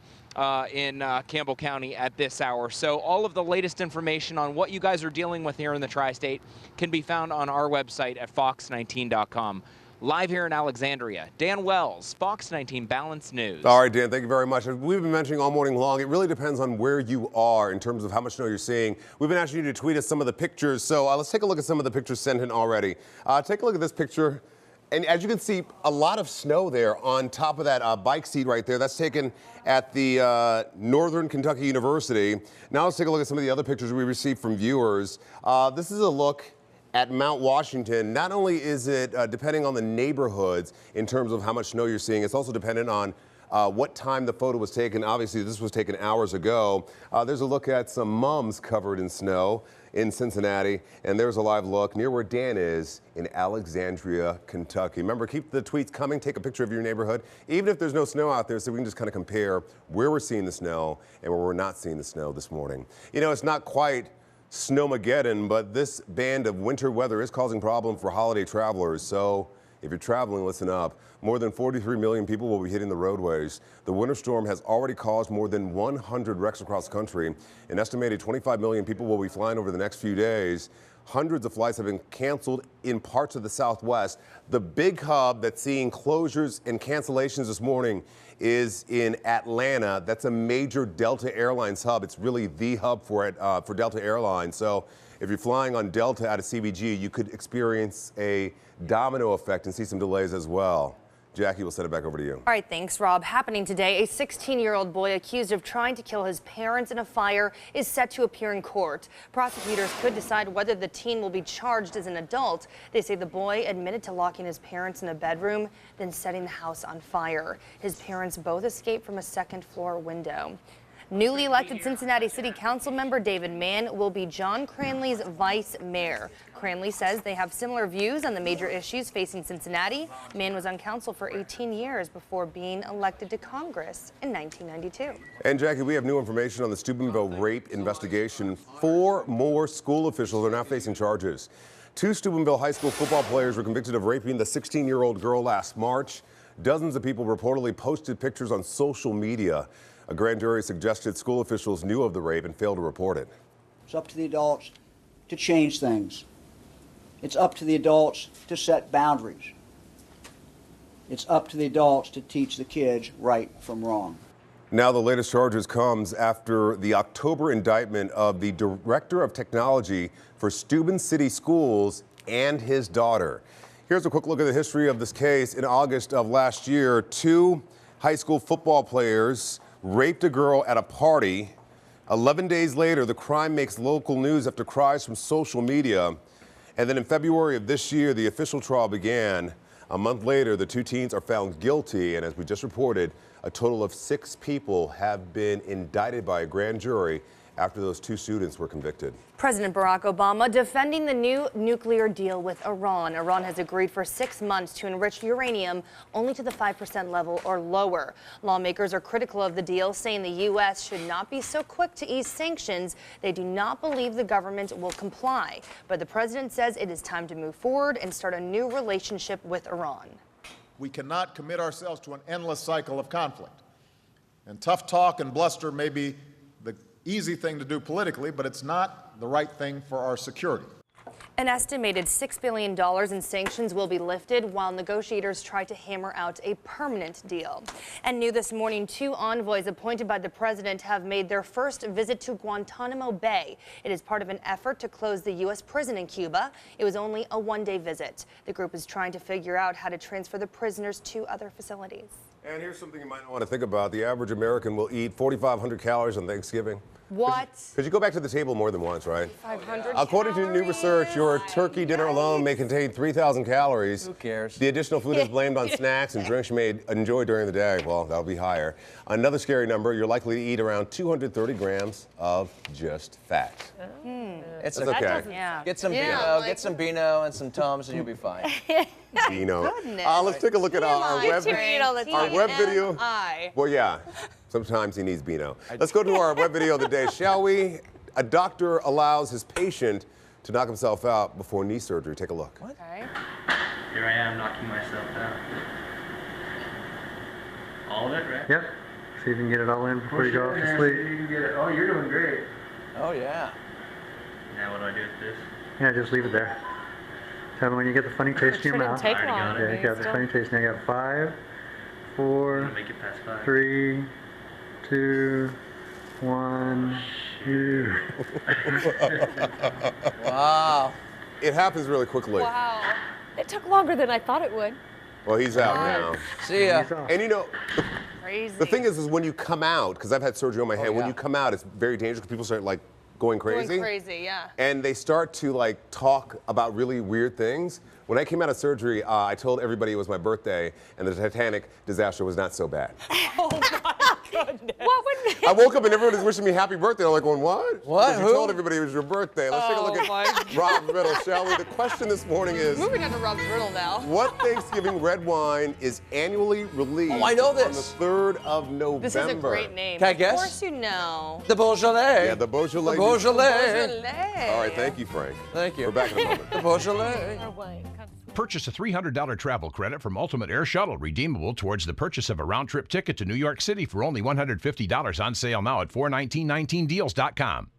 in Campbell County at this hour. So all of the latest information on what you guys are dealing with here in the Tri-State can be found on our website at fox19.com. Live here in Alexandria, Dan Wells, Fox 19 Balance News. All right, Dan, thank you very much. As we've been mentioning all morning long, it really depends on where you are in terms of how much snow you're seeing. We've been asking you to tweet us some of the pictures, so let's take a look at some of the pictures sent in already. Take a look at this picture, and as you can see, a lot of snow there on top of that bike seat right there. That's taken at the Northern Kentucky University. Now let's take a look at some of the other pictures we received from viewers. This is a look at Mount Washington. Not only is it depending on the neighborhoods in terms of how much snow you're seeing, it's also dependent on what time the photo was taken. Obviously, this was taken hours ago. There's a look at some mums covered in snow in Cincinnati, and there's a live look near where Dan is in Alexandria, Kentucky. Remember, keep the tweets coming. Take a picture of your neighborhood, even if there's no snow out there, so we can just kind of compare where we're seeing the snow and where we're not seeing the snow this morning. You know, it's not quite Snowmageddon, but this band of winter weather is causing problems for holiday travelers. So if you're traveling, listen up. More than 43 million people will be hitting the roadways. The winter storm has already caused more than 100 wrecks across the country. An estimated 25 million people will be flying over the next few days. Hundreds of flights have been canceled in parts of the Southwest. The big hub that's seeing closures and cancellations this morning is in Atlanta. That's a major Delta Airlines hub. It's really the hub for Delta Airlines. So if you're flying on Delta out of CBG, you could experience a domino effect and see some delays as well. Jackie, we'll send it back over to you. All right, thanks, Rob. Happening today, a 16-year-old boy accused of trying to kill his parents in a fire is set to appear in court. Prosecutors could decide whether the teen will be charged as an adult. They say the boy admitted to locking his parents in a bedroom, then setting the house on fire. His parents both escaped from a second-floor window. Newly elected Cincinnati City Council member David Mann will be John Cranley's vice mayor. Cranley says they have similar views on the major issues facing Cincinnati. Mann was on council for 18 years before being elected to Congress in 1992. And Jackie, we have new information on the Steubenville rape investigation. 4 more school officials are now facing charges. 2 Steubenville high school football players were convicted of raping the 16-year-old girl last March. Dozens of people reportedly posted pictures on social media. A grand jury suggested school officials knew of the rape and failed to report it. It's up to the adults to change things. It's up to the adults to set boundaries. It's up to the adults to teach the kids right from wrong. Now the latest charges comes after the October indictment of the director of technology for Steuben City Schools and his daughter. Here's a quick look at the history of this case. In August of last year, 2 high school football players raped a girl at a party. 11 days later, the crime makes local news after cries from social media. And then in February of this year, the official trial began. A month later, the 2 teens are found guilty. And as we just reported, a total of 6 people have been indicted by a grand jury after those 2 students were convicted. President Barack Obama defending the new nuclear deal with Iran. Iran has agreed for 6 months to enrich uranium only to the 5% level or lower. Lawmakers are critical of the deal, saying the U.S. should not be so quick to ease sanctions. They do not believe the government will comply. But the president says it is time to move forward and start a new relationship with Iran. We cannot commit ourselves to an endless cycle of conflict. And tough talk and bluster may be the easy thing to do politically, but it's not the right thing for our security. An estimated $6 billion in sanctions will be lifted while negotiators try to hammer out a permanent deal. And new this morning, 2 envoys appointed by the president have made their first visit to Guantanamo Bay. It is part of an effort to close the U.S. prison in Cuba. It was only a 1-day visit. The group is trying to figure out how to transfer the prisoners to other facilities. And here's something you might not want to think about. The average American will eat 4,500 calories on Thanksgiving. What? Because you go back to the table more than once, right? 500 According to new research, your turkey dinner alone may contain 3,000 calories. Who cares? The additional food is blamed on snacks and drinks you may enjoy during the day. Well, that'll be higher. Another scary number, you're likely to eat around 230 grams of just fat. It's That's okay. Yeah. Get some Yeah, Beano, like- get some Beano and some Tums, and you'll be fine. Beano. Goodness. Let's take a look at our web, our web video. TMI. Well, yeah, sometimes he needs Beano. Let's go to our web video of the day, shall we? A doctor allows his patient to knock himself out before knee surgery. Take a look. Okay. Here I am knocking myself out. All of it, right? Yep. See if you can get it all in before you go off to sleep. You can get it. Oh, you're doing great. Oh, yeah. Now what do I do with this? Yeah, just leave it there. Tell me when you get the funny taste in your mouth. take long. Yeah, you got the funny taste. Now you got 5, 4, Make it past 5. 3, 2, 1. Wow. It happens really quickly. Wow. It took longer than I thought it would. Well, he's out now. See ya. And you know, Crazy. the thing is when you come out, because I've had surgery on my hand, when you come out, it's very dangerous because people start like going crazy. Going crazy, yeah. And they start to like talk about really weird things. When I came out of surgery, I told everybody it was my birthday and the Titanic disaster was not so bad. Oh my goodness. What would I woke up and everyone was wishing me happy birthday. I'm like, going, what? What? Because you Who? told everybody it was your birthday. Let's take a look at Rob's riddle, shall we? The question this morning is, Moving on to Rob's riddle now. what Thanksgiving red wine is annually released Oh, I know on this. the 3rd of November? This is a great name. Can I guess? Of course you know. The Beaujolais. Yeah, the Beaujolais. The Beaujolais. Beaujolais. All right, thank you, Frank. Thank you. We're back in a moment. The Beaujolais. Purchase a $300 travel credit from Ultimate Air Shuttle, redeemable towards the purchase of a round-trip ticket to New York City for only $150, on sale now at 419.19deals.com.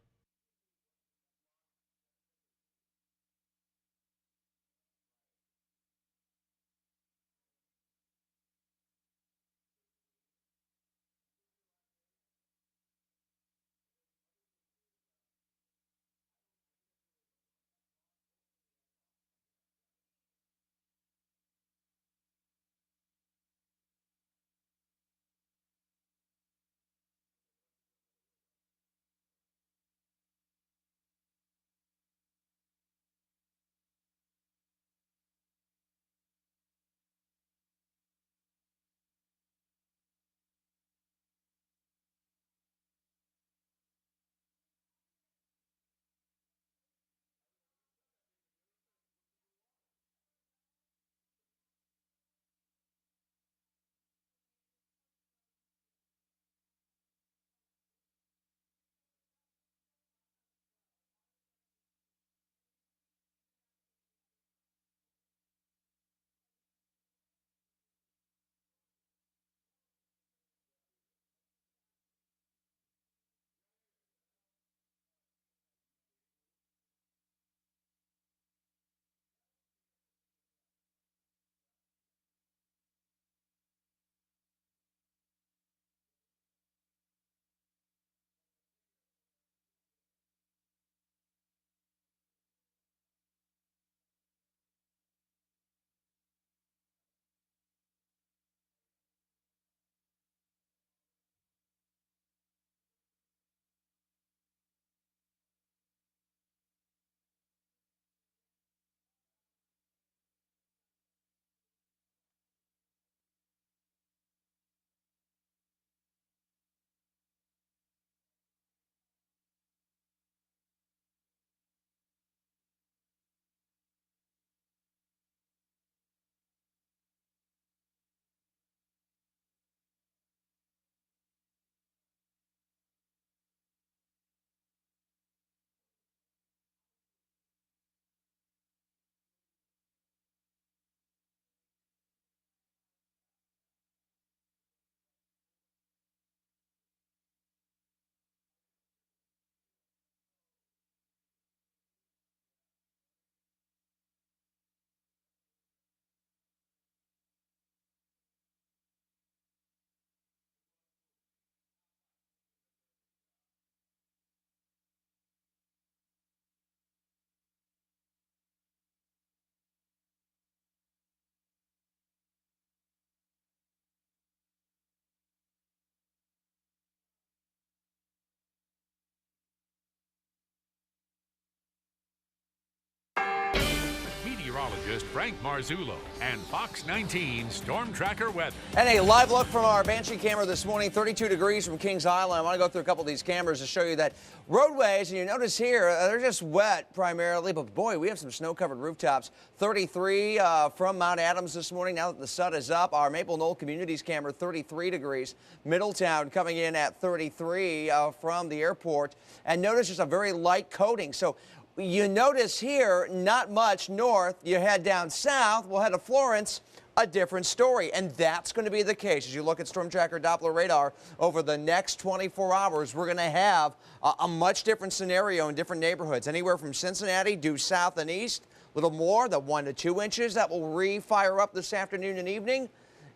meteorologist Frank Marzullo and Fox 19 Storm Tracker weather. And a live look from our Banshee camera this morning, 32 degrees from Kings Island. I want to go through a couple of these cameras to show you that roadways, and you notice here, they're just wet primarily, but boy, we have some snow-covered rooftops. 33 from Mount Adams this morning. Now that the sun is up, our Maple Knoll Communities camera, 33 degrees. Middletown coming in at 33 from the airport. And notice just a very light coating. So you notice here, not much north. You head down south, we'll head to Florence, a different story. And that's going to be the case. As you look at Storm Tracker Doppler radar over the next 24 hours, we're going to have a much different scenario in different neighborhoods. Anywhere from Cincinnati due south and east, a little more, the 1 to 2 inches that will re-fire up this afternoon and evening.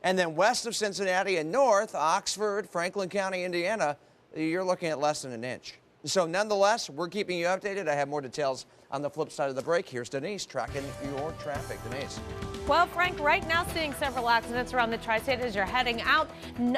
And then west of Cincinnati and north, Oxford, Franklin County, Indiana, you're looking at less than an inch. So nonetheless, we're keeping you updated. I have more details on the flip side of the break. Here's Denise tracking your traffic. Denise. Well, Frank, right now seeing several accidents around the tri-state as you're heading out.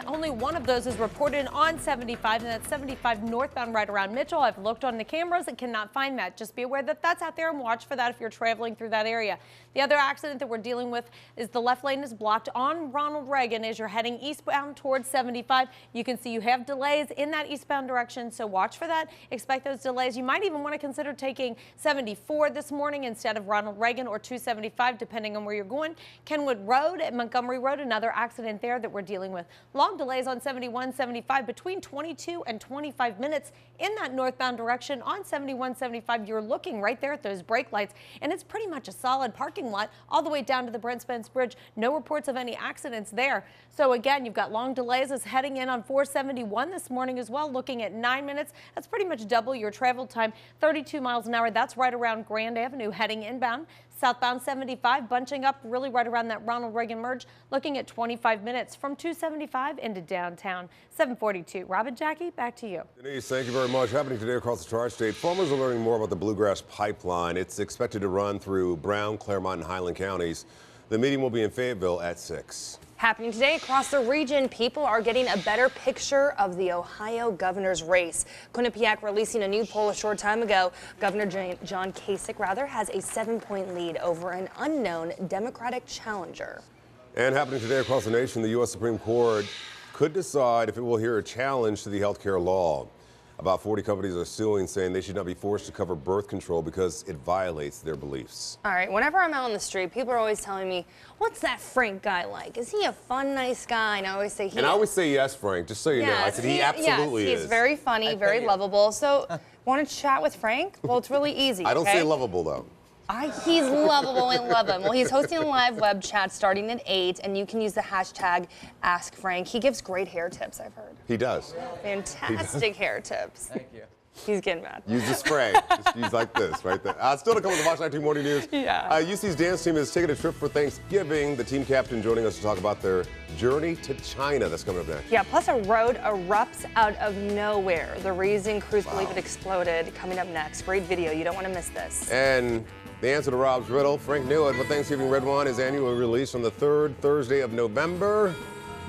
Only one of those is reported on 75, and that's 75 northbound right around Mitchell. I've looked on the cameras and cannot find that. Just be aware that that's out there and watch for that if you're traveling through that area. The other accident that we're dealing with is the left lane is blocked on Ronald Reagan as you're heading eastbound towards 75. You can see you have delays in that eastbound direction, so watch for that. Expect those delays. You might even want to consider taking 74 this morning instead of Ronald Reagan or 275, depending on where you're going. Kenwood Road and Montgomery Road, another accident there that we're dealing with. Long delays on 71, 75 between 22 and 25 minutes in that northbound direction. On 71, 75, you're looking right there at those brake lights, and it's pretty much a solid parking lot all the way down to the Brent Spence Bridge. No reports of any accidents there. So again, you've got long delays as heading in on 471 this morning as well, looking at 9 minutes. That's pretty much double your travel time, 32 miles an hour. That's right around Grand Avenue heading inbound. Southbound 75 bunching up really right around that Ronald Reagan merge, looking at 25 minutes from 275 into downtown. 742. Robin, Jackie, back to you. Denise, thank you very much. Happening today across the tri-state, farmers are learning more about the Bluegrass Pipeline. It's expected to run through Brown, Claremont, and Highland counties. The meeting will be in Fayetteville at 6. Happening today across the region, people are getting a better picture of the Ohio governor's race. Quinnipiac releasing a new poll a short time ago. Governor John Kasich, has a 7-point lead over an unknown Democratic challenger. And happening today across the nation, the U.S. Supreme Court could decide if it will hear a challenge to the health care law. About 40 companies are suing, saying they should not be forced to cover birth control because it violates their beliefs. All right, whenever I'm out on the street, people are always telling me, what's that Frank guy like? Is he a fun, nice guy? And I always say he And I always say yes, Frank, just so you know. I said he absolutely is. He's very funny, very lovable. So, want to chat with Frank? Well, it's really easy. I don't say lovable, though. He's lovable and love him. Well, he's hosting a live web chat starting at 8, and you can use the hashtag AskFrank. He gives great hair tips, I've heard. He does. Fantastic hair tips. Thank you. He's getting mad. Use the spray. Just use like this, right there. Still to come with the Fox 19 Morning News. Yeah. UC's dance team is taking a trip for Thanksgiving. The team captain joining us to talk about their journey to China. That's coming up next. Yeah, plus a road erupts out of nowhere. The reason crews believe it exploded. Coming up next. Great video. You don't want to miss this. And the answer to Rob's riddle, Frank knew it, but Thanksgiving Red Wine is annually released on the 3rd Thursday of November.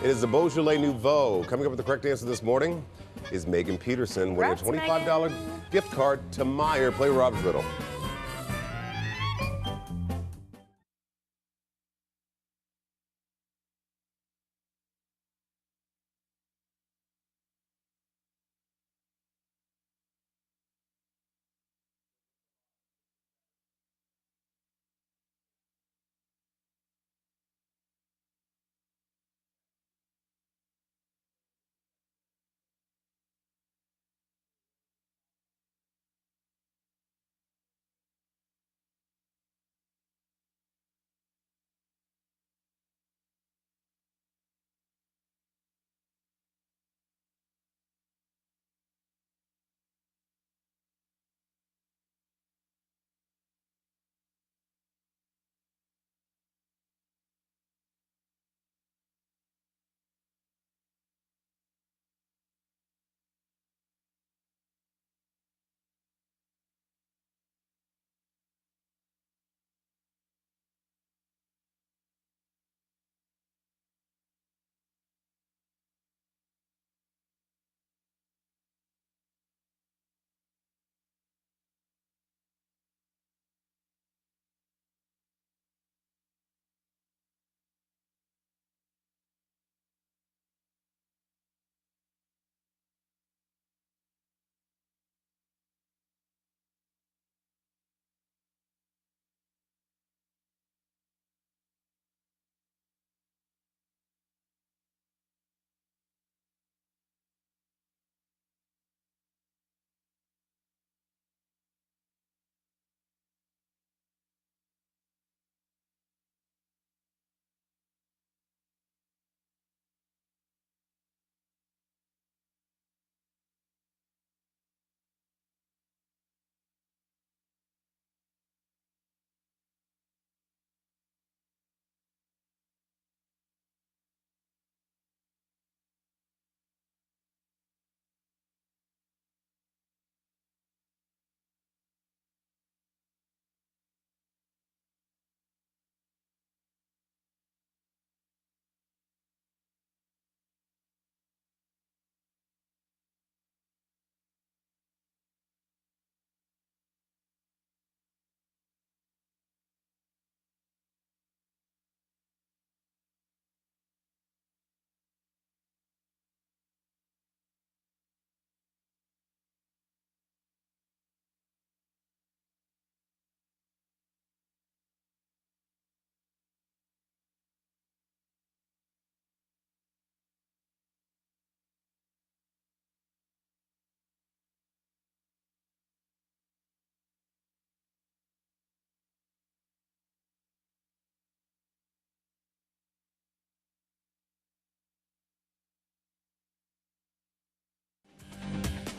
It is the Beaujolais Nouveau. Coming up with the correct answer this morning is Megan Peterson winning a $25 gift card to Meijer. Play Rob's riddle.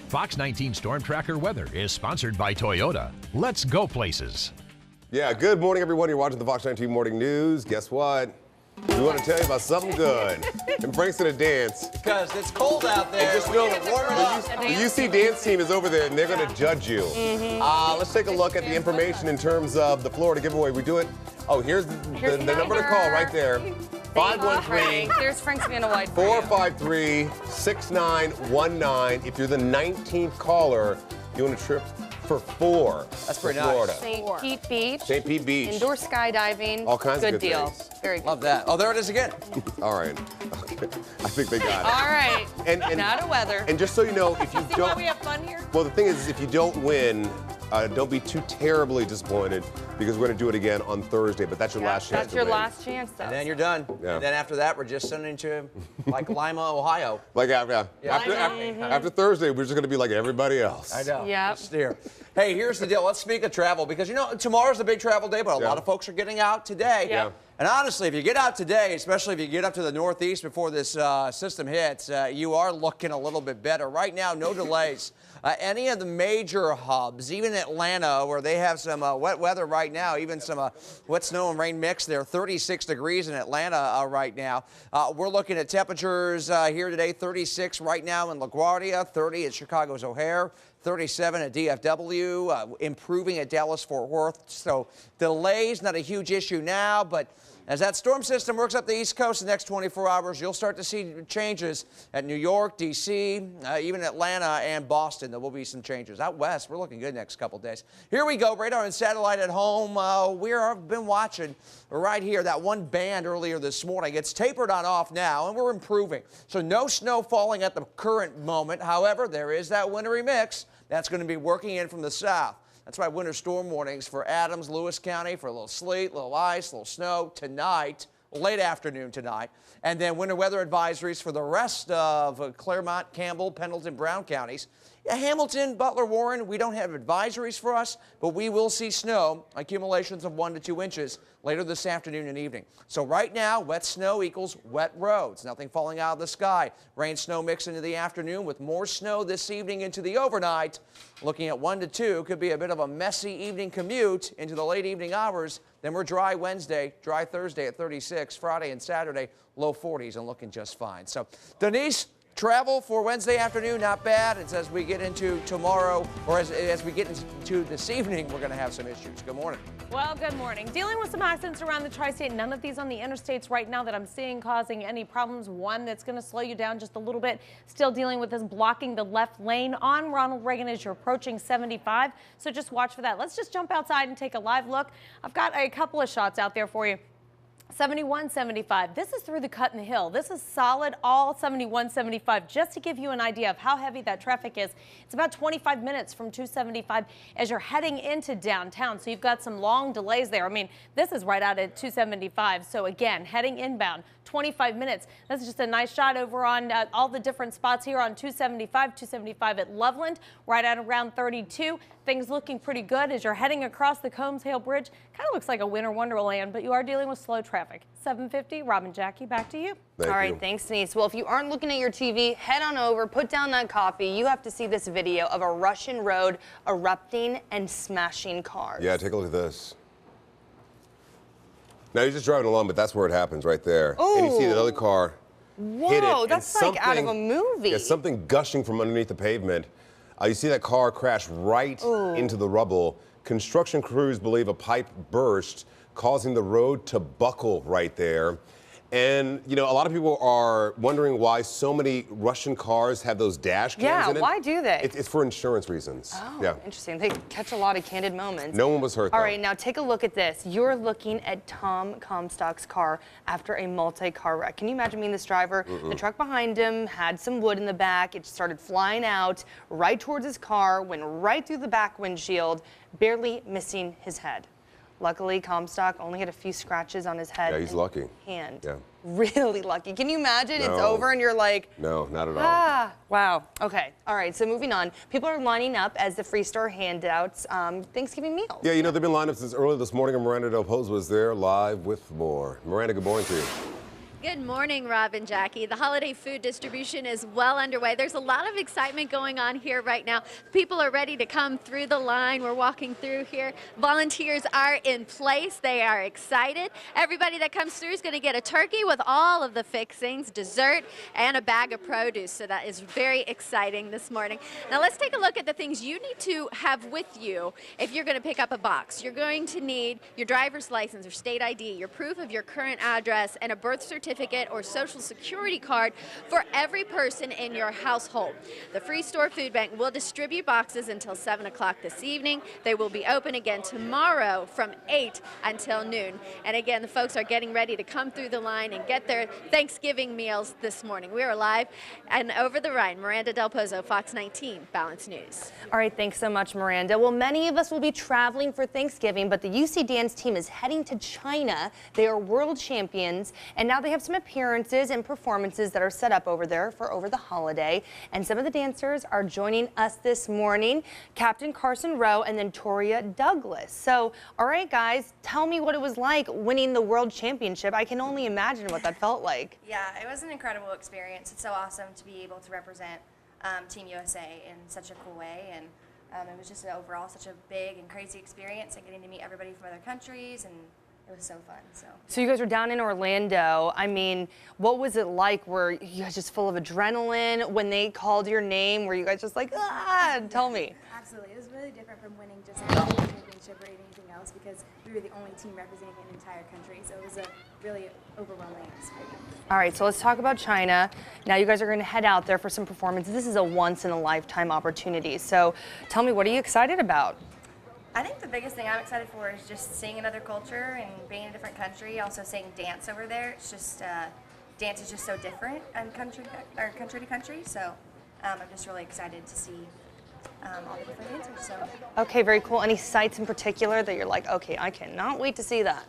Fox 19 Storm Tracker weather is sponsored by Toyota. Let's go places. Yeah, good morning, everyone. You're watching the Fox 19 Morning News. Guess what? We want to tell you about something good. And Frank's going to dance. Because it's cold out there. Just know that the UC dance team is over there, and they're going to judge you. Let's take a look at the information in terms of the Florida giveaway. We do it. Oh, here's the number to call right there. 513. There's Frank's Vanna White. 453-6919. If you're the 19th caller, you want a trip for 4. That's pretty Florida. nice. St. Pete Beach. St. Pete Beach. Indoor skydiving. All kinds of good deal. things. Very good. Love that. Oh, there it is again. All right. Okay. I think they got it. All right. And Not a weather. And just so you know, if you See why we have fun here? well, the thing is, if you don't win, don't be too terribly disappointed because we're going to do it again on Thursday. But that's your last chance. That's your last chance, though. And then you're done. Yeah. And then after that, we're just sending to like Lima, Ohio. Like after Thursday, we're just going to be like everybody else. I know. Yep. Just here. Hey, here's the deal. Let's speak of travel because, you know, tomorrow's a big travel day, but a lot of folks are getting out today. Yeah. And honestly, if you get out today, especially if you get up to the Northeast before this system hits, you are looking a little bit better. Right now, no delays. Any of the major hubs, even Atlanta, where they have some wet weather right now, even some wet snow and rain mix there, 36 degrees in Atlanta right now. We're looking at temperatures here today, 36 right now in LaGuardia, 30 at Chicago's O'Hare, 37 at DFW, improving at Dallas-Fort Worth. So delays, not a huge issue now, but as that storm system works up the East Coast the next 24 hours, you'll start to see changes at New York, D.C., even Atlanta and Boston. There will be some changes. Out west, we're looking good next couple days. Here we go, radar and satellite at home. We've been watching right here that one band earlier this morning. It's tapered on off now, and we're improving. So no snow falling at the current moment. However, there is that wintry mix that's going to be working in from the south. That's why winter storm warnings for Adams, Lewis County for a little sleet, a little ice, a little snow tonight, late afternoon tonight. And then winter weather advisories for the rest of Claremont, Campbell, Pendleton, Brown counties. Hamilton, Butler, Warren, we don't have advisories for us, but we will see snow, accumulations of 1 to 2 inches later this afternoon and evening. So right now, wet snow equals wet roads. Nothing falling out of the sky. Rain, snow mix into the afternoon with more snow this evening into the overnight. Looking at 1 to 2, could be a bit of a messy evening commute into the late evening hours. Then we're dry Wednesday, dry Thursday at 36, Friday and Saturday, low 40s and looking just fine. So, Denise, travel for Wednesday afternoon, not bad. It's as we get into tomorrow, or as we get into this evening, we're going to have some issues. Good morning. Well, good morning. Dealing with some accidents around the tri-state. None of these on the interstates right now that I'm seeing causing any problems. One that's going to slow you down just a little bit. Still dealing with this blocking the left lane on Ronald Reagan as you're approaching 75. So just watch for that. Let's just jump outside and take a live look. I've got a couple of shots out there for you. 71, 75. This is through the cut in the hill. This is solid, all 71, 75. Just to give you an idea of how heavy that traffic is, it's about 25 minutes from 275 as you're heading into downtown. So you've got some long delays there. I mean, this is right out at 275. So again, heading inbound, 25 minutes. That's just a nice shot over on all the different spots here on 275 at Loveland, right at around 32. Things looking pretty good as you're heading across the Combs Hill Bridge. Kind of looks like a winter wonderland, but you are dealing with slow traffic. 750, Robin, Jackie, back to you. All right, thanks, Denise. Well, if you aren't looking at your TV, head on over, put down that coffee. You have to see this video of a Russian road erupting and smashing cars. Yeah, take a look at this. Now you're just driving along, but that's where it happens right there. Ooh. And you see that other car hit it. Whoa, and that's like out of a movie. Yeah, something gushing from underneath the pavement. You see that car crash right into the rubble. Construction crews believe a pipe burst, causing the road to buckle right there. And, you know, a lot of people are wondering why so many Russian cars have those dash cams in it. Yeah, why do they? It's for insurance reasons. Oh, yeah. interesting. They catch a lot of candid moments. No one was hurt, All though. right, now take a look at this. You're looking at Tom Comstock's car after a multi-car wreck. Can you imagine being this driver? The truck behind him had some wood in the back. It started flying out right towards his car, went right through the back windshield, barely missing his head. Luckily, Comstock only had a few scratches on his head. Yeah, he's lucky. Hand. Yeah. Really lucky. Can you imagine? No. It's over and you're like, No, not at all. ah, wow. Okay. All right. So moving on. People are lining up as the Free Store handouts Thanksgiving meals. Yeah, you know, they've been lined up since early this morning, and Miranda Del Pozo was there live with more. Miranda, good morning to you. Good morning, Rob and Jackie. The holiday food distribution is well underway. There's a lot of excitement going on here right now. People are ready to come through the line. We're walking through here. Volunteers are in place. They are excited. Everybody that comes through is going to get a turkey with all of the fixings, dessert, and a bag of produce. So that is very exciting this morning. Now let's take a look at the things you need to have with you if you're going to pick up a box. You're going to need your driver's license or state ID, your proof of your current address, and a birth certificate or social security card for every person in your household. The Free Store Food Bank will distribute boxes until 7 o'clock this evening. They will be open again tomorrow from 8 until noon. And again, the folks are getting ready to come through the line and get their Thanksgiving meals this morning. We are live and over the Rhine. Miranda Del Pozo, Fox 19, Balance News. All right, thanks so much, Miranda. Well, many of us will be traveling for Thanksgiving, but the UC dance team is heading to China. They are world champions, and now they have some appearances and performances that are set up over there for over the holiday. And some of the dancers are joining us this morning, Captain Carson Rowe and then Toria Douglas. So, all right, guys, tell me what it was like winning the world championship. I can only imagine what that felt like. Yeah, it was an incredible experience. It's so awesome to be able to represent Team USA in such a cool way, and it was just overall such a big and crazy experience, and getting to meet everybody from other countries, and it was so fun. So you guys were down in Orlando. I mean, what was it like? Were you guys just full of adrenaline when they called your name? Were you guys just like, ah? Tell me. Absolutely. It was really different from winning just a national championship or anything else, because we were the only team representing an entire country. So it was a really overwhelming experience. All right, so let's talk about China. Now you guys are going to head out there for some performances. This is a once-in-a-lifetime opportunity. So tell me, what are you excited about? I think the biggest thing I'm excited for is just seeing another culture and being in a different country. Also seeing dance over there. It's just dance is just so different in country to country. So I'm just really excited to see all the different dancers. So. Okay, very cool. Any sites in particular that you're like, okay, I cannot wait to see that?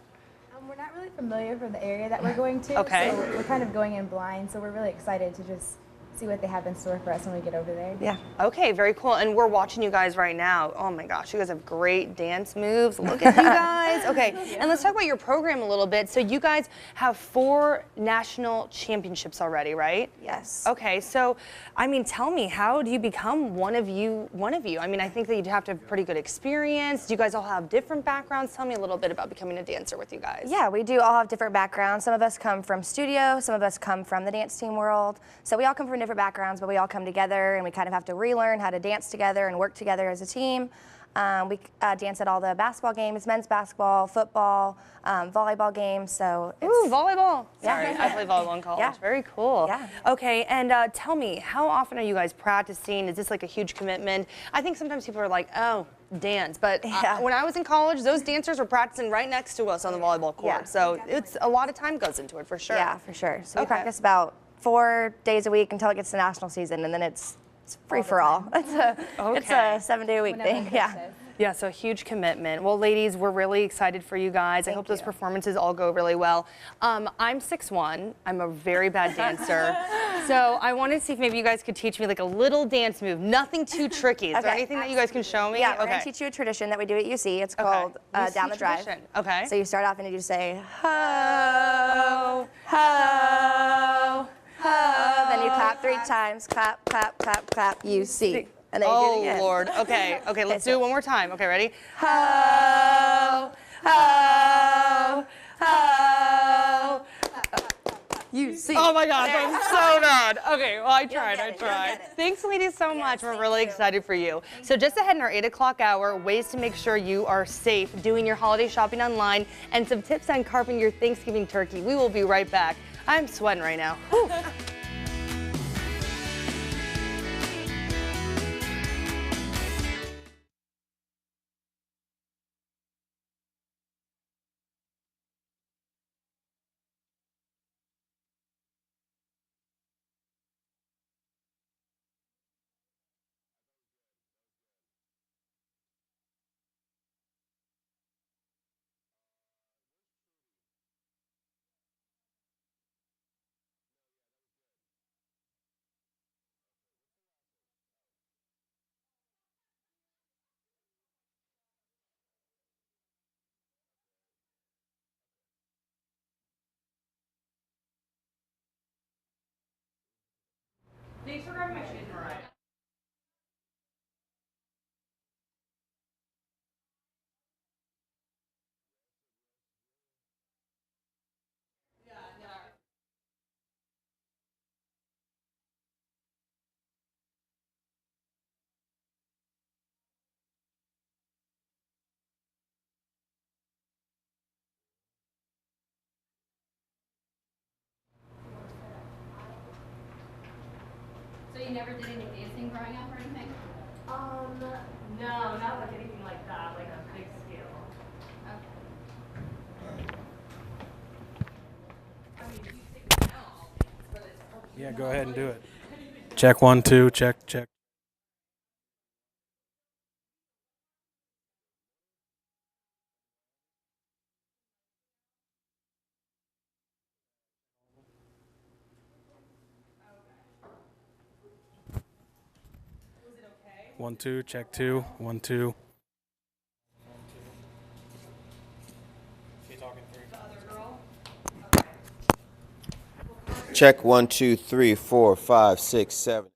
We're not really familiar for the area that we're going to. Okay. So we're kind of going in blind. So we're really excited to just see what they have in store for us when we get over there. Yeah. Okay, very cool. And we're watching you guys right now. Oh my gosh, you guys have great dance moves. Look at you guys. Okay, and let's talk about your program a little bit. So you guys have 4 national championships already, right? Yes. Okay, so I mean, tell me, how do you become one of you? I mean, I think that you'd have to have pretty good experience. Do you guys all have different backgrounds? Tell me a little bit about becoming a dancer with you guys. Yeah, we do all have different backgrounds. Some of us come from studio, some of us come from the dance team world. So we all come from different backgrounds, but we all come together and we kind of have to relearn how to dance together and work together as a team. We dance at all the basketball games, men's basketball, football, volleyball games. So it's, ooh, volleyball. Yeah. Sorry, I played volleyball in college. Yeah. Very cool. Yeah. Okay, and tell me, how often are you guys practicing? Is this like a huge commitment? I think sometimes people are like, oh, dance. But when I was in college, those dancers were practicing right next to us on the volleyball court. Yeah. So it's a lot of time goes into it for sure. Yeah, for sure. So we practice about 4 days a week until it gets to national season, and then it's free for all. It's a 7-day-a-week thing. Yeah. Yeah, so a huge commitment. Well, ladies, we're really excited for you guys. I hope those performances all go really well. I'm 6'1". I'm a very bad dancer. So I wanted to see if maybe you guys could teach me like a little dance move. Nothing too tricky. Is there anything that you guys can show me? Yeah, we're going to teach you a tradition that we do at UC. It's called Down the Drive. Tradition. Okay. So you start off and you just say, ho, ho, ho. Then you clap 3 times. Clap, clap, clap, clap, UC. And then you do it again. Lord. Okay, okay, let's do it one more time. Okay, ready? Ho, ho, ho. UC. Oh my gosh, I'm so bad. Okay, well, I tried. Thanks, ladies, so much. We're really excited for you. So just ahead in our 8 o'clock hour, ways to make sure you are safe doing your holiday shopping online, and some tips on carving your Thanksgiving turkey. We will be right back. I'm sweating right now. Whew. So you never did any dancing growing up or anything? No, not like anything like that, like a big scale. Yeah, go ahead and do it. Check 1, 2, check, check. One, two, check 2, 1, 2. Check 1, 2, 3, 4, 5, 6, 7.